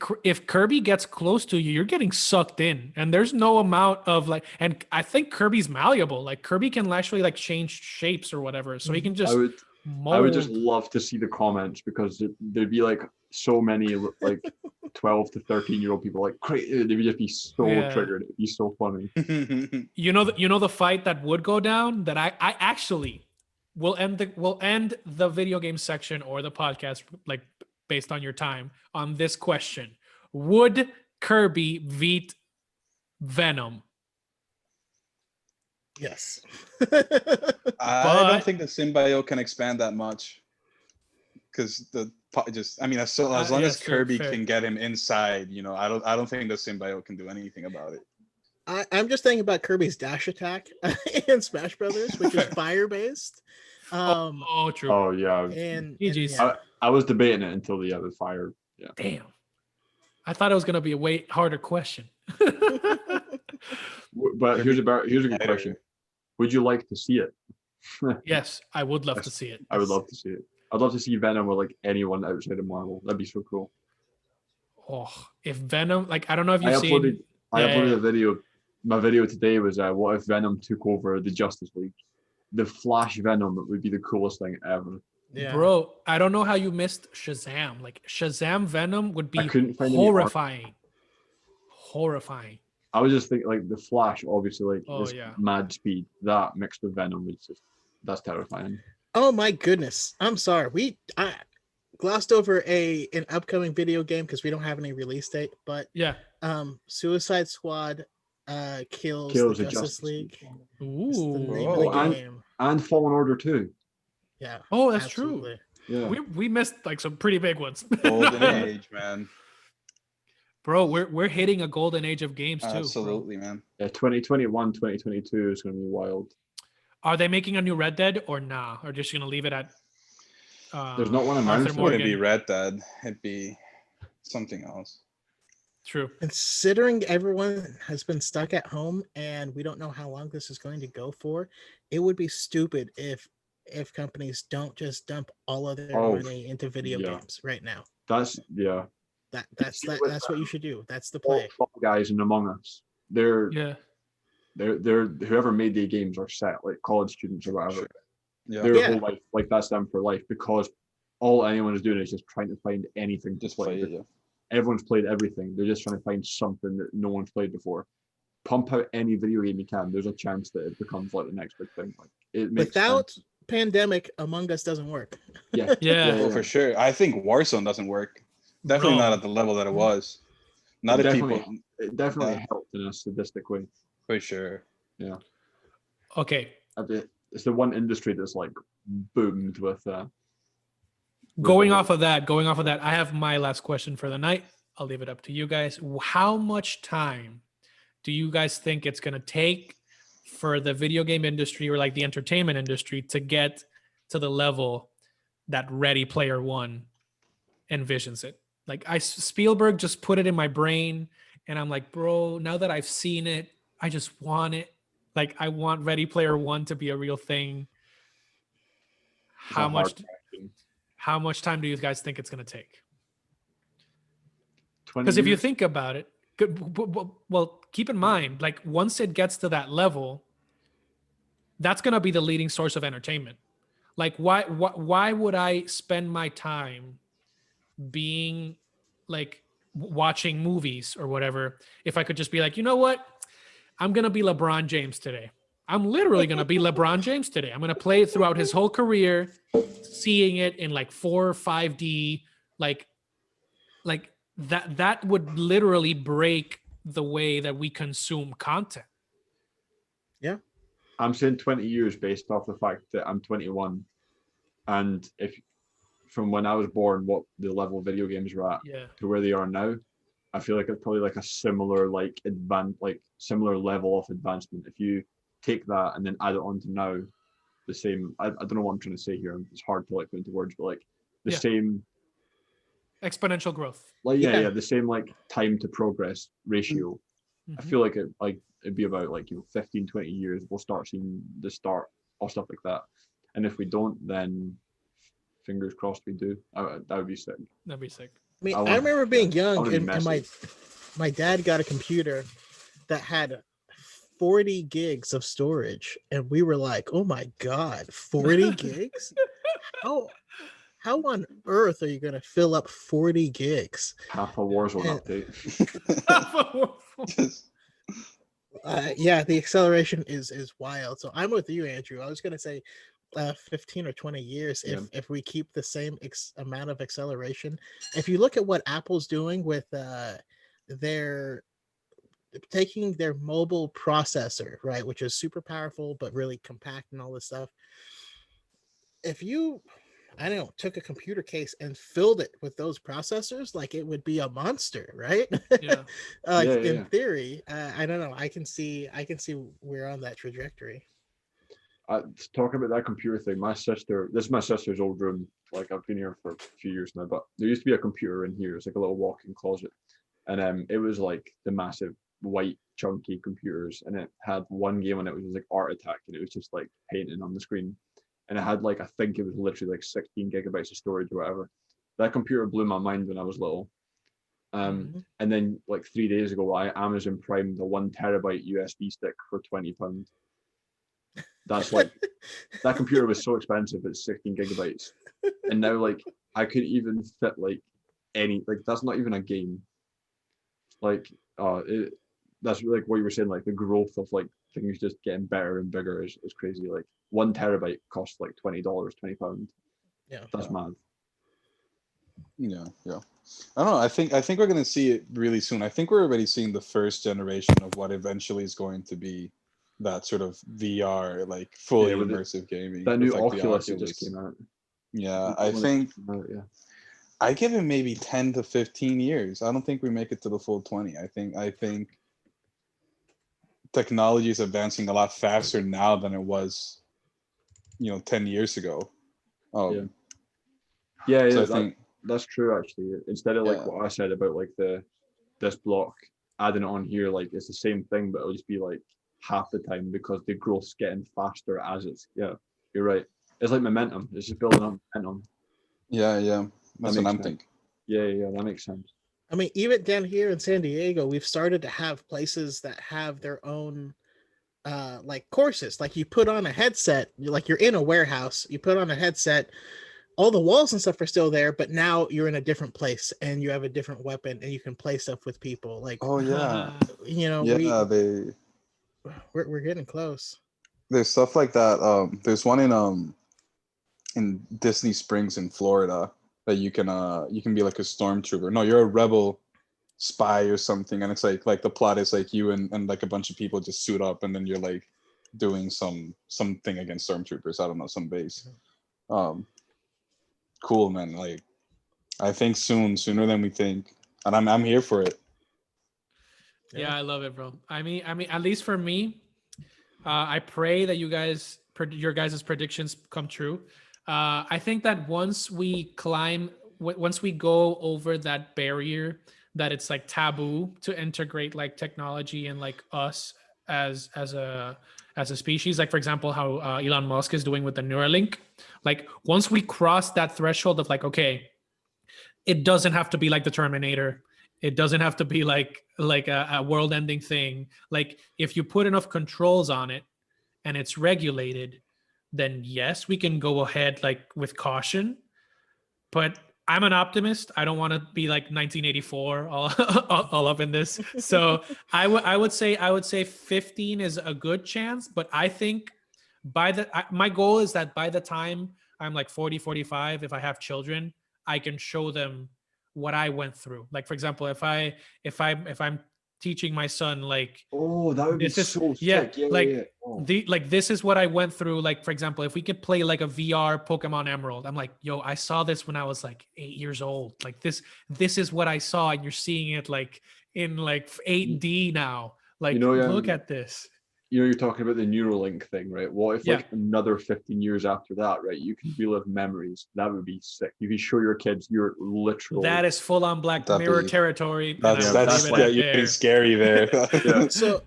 Kirby gets close to you, you're getting sucked in, and there's no amount of like. And I think Kirby's malleable. Like, Kirby can actually like change shapes or whatever, so he can just.
I would just love to see the comments, because there'd be like so many like 12 to 13-year-old people like they would just be so triggered. It'd be so funny.
You know the fight that would go down, that I actually will end the video game section or the podcast, like, based on your time, on this question: would Kirby beat Venom?
Yes.
I don't think the symbiote can expand that much, because as long as Kirby can get him inside, I don't think the symbiote can do anything about it.
I'm just thinking about Kirby's dash attack in Smash Brothers, which is fire based.
True.
Oh yeah.
And
GG's.
I was debating it until the fire. Yeah.
Damn. I thought it was gonna be a way harder question.
But here's a good question: would you like to see it?
Yes, I would love to see it.
I would love to see it. I'd love to see Venom with like anyone outside of Marvel. That'd be so cool.
Oh, if Venom, like, I don't know if you've
I
seen.
uploaded a video. My video today was what if Venom took over the Justice League? The Flash Venom would be the coolest thing ever.
Yeah.
Bro, I don't know how you missed Shazam. Like, Shazam Venom would be horrifying. Horrifying.
I was just thinking, like, the Flash, obviously, like,
yeah.
mad speed. That mixed with Venom is that's terrifying.
Oh my goodness! I'm sorry. I glossed over an upcoming video game because we don't have any release date. But
yeah,
Suicide Squad kills the Justice League.
Ooh,
it's the name of the game.
And Fallen Order 2.
Yeah.
Oh, that's absolutely
true. Yeah.
We missed like some pretty big ones.
Golden age, man.
Bro, we're hitting a golden age of games too.
Absolutely, man.
Yeah, 2021, 2022 is going to be wild.
Are they making a new Red Dead or nah? Or just going to leave it at?
There's not one announced.
It wouldn't be Red Dead. It'd be something else.
True.
Considering everyone has been stuck at home and we don't know how long this is going to go for, it would be stupid if companies don't just dump all of their money into video games right now.
That's
That's what you should do. That's the
all
play.
Fall Guys and Among Us. They're
Yeah.
whoever made the games are set, like college students or whatever.
Sure. Yeah.
Their whole life, like that's them for life, because all anyone is doing is just trying to find anything to
Just
play.
play it, yeah.
Everyone's played everything. They're just trying to find something that no one's played before. Pump out any video game you can. There's a chance that it becomes like the next big thing. Like it makes
Without
sense.
pandemic, Among Us doesn't work.
Yeah.
Yeah.
For sure. I think Warzone doesn't work. Definitely
No.
not at the level that it was. Not if people.
It definitely
Yeah.
helped in a sadistic way.
For sure.
Yeah.
Okay.
It's the one industry that's like boomed with
Going off of that, I have my last question for the night. I'll leave it up to you guys. How much time do you guys think it's going to take for the video game industry or like the entertainment industry to get to the level that Ready Player One envisions it? Like Spielberg just put it in my brain and I'm like, bro, now that I've seen it, I just want it. Like I want Ready Player One to be a real thing. How much time do you guys think it's going to take? Because if you think about it, well, keep in mind, like once it gets to that level, that's going to be the leading source of entertainment. Like why would I spend my time being like watching movies or whatever if I could just be like, you know what? I'm going to be LeBron James today. I'm literally going to be LeBron James today. I'm going to play it throughout his whole career, seeing it in like 4 or 5D, like that would literally break the way that we consume content.
Yeah.
I'm saying 20 years based off the fact that I'm 21. And if from when I was born, what the level of video games were at to where they are now, I feel like it's probably like a similar similar level of advancement. If you take that and then add it on to now, the same. I don't know what I'm trying to say here. It's hard to like put into words, but like the same
exponential growth.
Like the same like time to progress ratio. Mm-hmm. I feel like it'd be about like 15, 20 years. We'll start seeing the start of stuff like that. And if we don't, then fingers crossed we do. That would be sick.
That'd be sick.
I mean, I remember being young and my dad got a computer that had 40 gigs of storage, and we were like, "Oh my god, 40 gigs? How on earth are you going to fill up 40 gigs?"
Half a Warzone update.
Yeah, the acceleration is wild. So I'm with you, Andrew. I was going to say 15 or 20 years if we keep the same amount of acceleration. If you look at what Apple's doing with their taking their mobile processor, right, which is super powerful but really compact and all this stuff. If you, I don't know, took a computer case and filled it with those processors, like it would be a monster, right?
Yeah.
In theory, I don't know. I can see we're on that trajectory.
Talking about that computer thing, this is my sister's old room. Like I've been here for a few years now, but there used to be a computer in here. It's like a little walk-in closet, and it was like the massive white chunky computers, and it had one game on it which was like Art Attack, and it was just like painting on the screen, and it had like I think it was literally like 16 gigabytes of storage or whatever. That computer blew my mind when I was little. And then like 3 days ago, I Amazon Primed the 1 terabyte USB stick for £20. That's like that computer was so expensive, it's 16 gigabytes, and now like I couldn't even fit like any, like that's not even a game. Like that's like what you were saying, like the growth of like things just getting better and bigger is crazy. Like 1 terabyte costs like $20, £20.
Yeah,
that's mad.
Yeah. I don't know. I think we're gonna see it really soon. I think we're already seeing the first generation of what eventually is going to be that sort of VR, like fully immersive gaming.
That new
like
Oculus just came out.
Yeah, I think I give it maybe 10 to 15 years. I don't think we make it to the full 20. I think technology is advancing a lot faster now than it was, 10 years ago.
So I think that's true actually. Instead of like what I said about like the this block, adding it on here, like it's the same thing, but it'll just be like half the time because the growth's getting faster as it's you're right. It's like momentum. It's just building up momentum.
Yeah, that's what I'm
sense.
thinking.
Yeah, that makes sense.
I mean, even down here in San Diego, we've started to have places that have their own like courses. Like you put on a headset, you're in a warehouse, you put on a headset, all the walls and stuff are still there, but now you're in a different place and you have a different weapon and you can play stuff with people. Like,
Oh yeah,
yeah,
they
we're getting close.
there's stuff like that. There's one in Disney Springs in Florida that you can be like a stormtrooper. No, you're a rebel spy or something, and it's like the plot is like you and like a bunch of people just suit up, and then you're like doing something against stormtroopers. I don't know, some base. Cool, man. Like I think sooner than we think, and I'm here for it.
Yeah, I love it, bro. I mean, at least for me, I pray that your guys' predictions come true. I think that once we go over that barrier, that it's like taboo to integrate like technology and like us as a species. Like for example, how Elon Musk is doing with the Neuralink. Like once we cross that threshold of like, okay, it doesn't have to be like the Terminator. It doesn't have to be like a world-ending thing. Like if you put enough controls on it and it's regulated, then yes, we can go ahead like with caution. But I'm an optimist. I don't want to be like 1984 all up in this. So I would say 15 is a good chance, but I think my goal is that by the time I'm like 40, 45, if I have children, I can show them what I went through. Like for example, if I'm teaching my son like,
oh, that would be so sick.
Yeah.
Oh.
This is what I went through. Like for example, if we could play like a VR Pokemon Emerald, I'm like, yo, I saw this when I was like 8 years old. Like this is what I saw, and you're seeing it like in like 8D now. Like look at this.
You're talking about the Neuralink thing, right? What if like another 15 years after that, right? You can relive memories. That would be sick. You can show your kids you're literally.
That is full on Black Mirror territory.
That's you're getting scary there.
So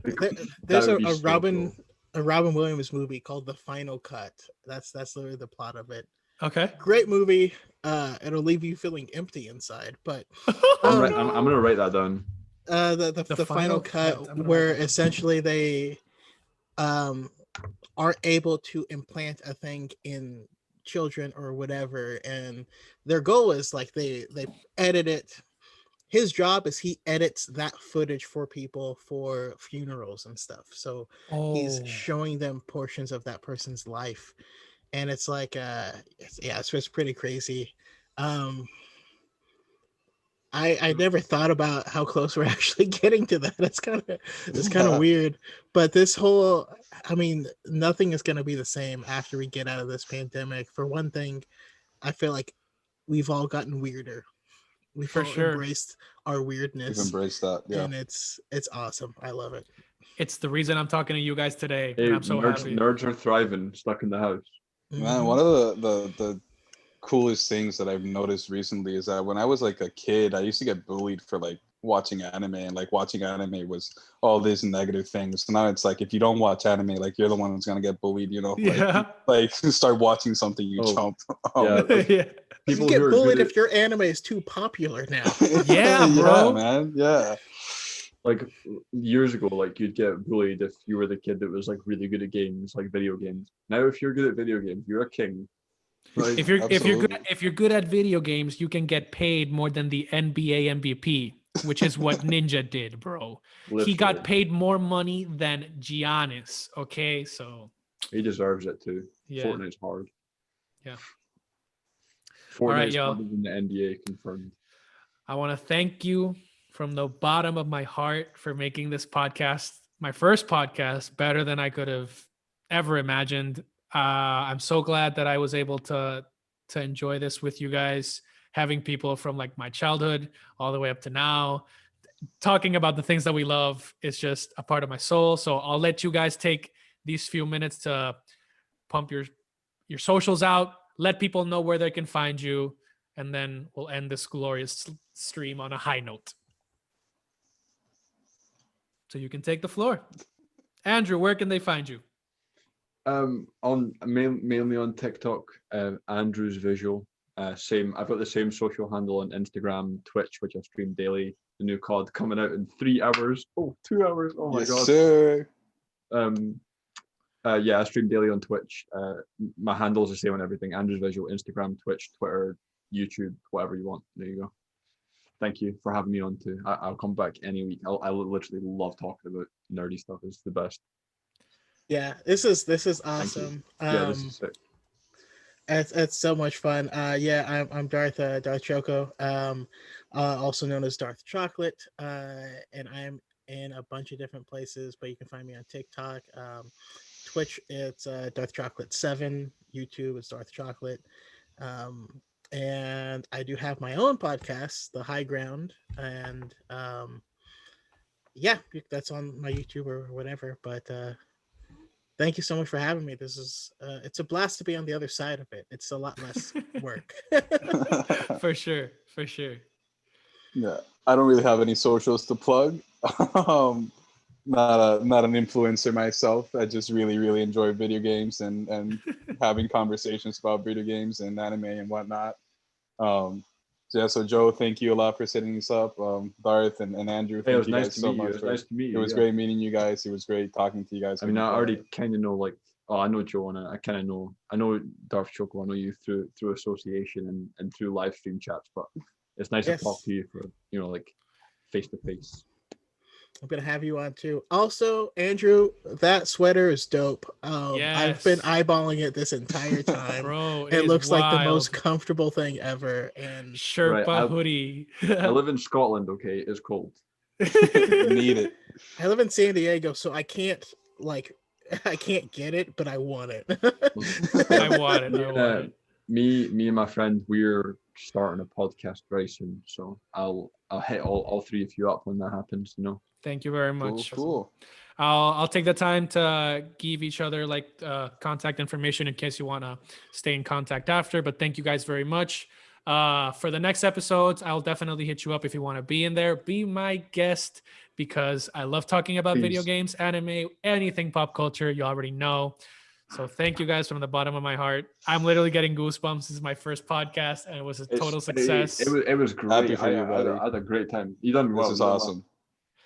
there's a Robin Williams movie called The Final Cut. That's literally the plot of it.
Okay.
Great movie. It'll leave you feeling empty inside, but
I'm gonna write that down.
The final cut where essentially they are able to implant a thing in children or whatever, and their goal is like they edit it. His job is he edits that footage for people for funerals and stuff, so he's showing them portions of that person's life, and it's like it's pretty crazy. I never thought about how close we're actually getting to that. It's kind of weird. But this whole, I mean, nothing is going to be the same after we get out of this pandemic. For one thing, I feel like we've all gotten weirder. We've all embraced our weirdness.
We've embraced that, yeah.
And it's awesome. I love it.
It's the reason I'm talking to you guys today.
Hey,
and I'm so happy.
Nerds are thriving, stuck in the house.
Man, one of the coolest things that I've noticed recently is that when I was like a kid, I used to get bullied for like watching anime, and like watching anime was all these negative things. So now it's like if you don't watch anime, like you're the one who's gonna get bullied, you know? Like start watching something, you jump.
People get bullied if your anime is too popular now.
Yeah, bro.
Yeah, man. Yeah.
Like years ago, like you'd get bullied if you were the kid that was like really good at games, like video games. Now, if you're good at video games, you're a king.
Right? If you're good at video games, you can get paid more than the NBA MVP, which is what Ninja did, bro. Literally. He got paid more money than Giannis. Okay, so
he deserves it too. Yeah. Fortnite's hard.
Yeah.
Fortnite's harder than the NBA confirmed.
I want to thank you from the bottom of my heart for making this podcast, my first podcast, better than I could have ever imagined. I'm so glad that I was able to enjoy this with you guys, having people from like my childhood all the way up to now, talking about the things that we love is just a part of my soul. So I'll let you guys take these few minutes to pump your socials out, let people know where they can find you, and then we'll end this glorious stream on a high note. So you can take the floor. Andrew, where can they find you?
On mainly on TikTok, Andrew's Visual. Same. I've got the same social handle on Instagram, Twitch, which I stream daily. The new COD coming out in 3 hours. Oh, 2 hours. Oh my
Yes,
god.
sir.
Yeah, I stream daily on Twitch. My handle's the same on everything. Andrew's Visual, Instagram, Twitch, Twitter, YouTube, whatever you want. There you go. Thank you for having me on too. I'll come back any week. I literally love talking about nerdy stuff. It's the best.
Yeah, this is awesome.
Yeah, this is sick.
It's so much fun. Yeah, I'm Darth Choco, also known as Darth Chocolate, and I'm in a bunch of different places. But you can find me on TikTok, Twitch. It's Darth Chocolate 7. YouTube. It's Darth Chocolate. And I do have my own podcast, The High Ground, and yeah, that's on my YouTube or whatever. But thank you so much for having me. This is it's a blast to be on the other side of it. It's a lot less work.
For sure.
Yeah, I don't really have any socials to plug. Not an influencer myself. I just really enjoy video games and having conversations about video games and anime and whatnot. So Joe, thank you a lot for setting this up. Darth and Andrew, thank you guys so much.
Nice to meet you.
It was great meeting you guys. It was great talking to you guys.
I mean, I already kind of know, like, I know Joe, and I know Darth Choco. I know you through association and through live stream chats, but it's nice to talk to you for, like, face to face.
I'm gonna have you on too. Also, Andrew, that sweater is dope. I've been eyeballing it this entire time.
Bro,
it looks like the most comfortable thing ever. And
Sherpa hoodie.
I live in Scotland. Okay, it's cold.
Need it.
I live in San Diego, so I can't get it, but I want it.
I want it.
Me and my friend, we're starting a podcast very soon, so I'll hit all 3 of you up when that happens.
Thank you very much.
Cool.
I'll take the time to give each other contact information in case you want to stay in contact after. But thank you guys very much. For the next episodes, I'll definitely hit you up if you want to be in there. Be my guest because I love talking about video games, anime, anything pop culture. You already know. So thank you guys from the bottom of my heart. I'm literally getting goosebumps. This is my first podcast, and it was a total success.
It was great.
Happy for you, buddy.
I had a great time. You done well.
This is awesome.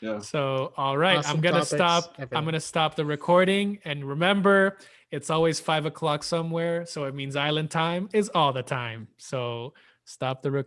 Yeah.
So, all right,
awesome
I'm gonna
topics,
stop.
everyone.
I'm gonna stop the recording, and remember, it's always 5 o'clock somewhere, so it means island time is all the time. So stop the recording.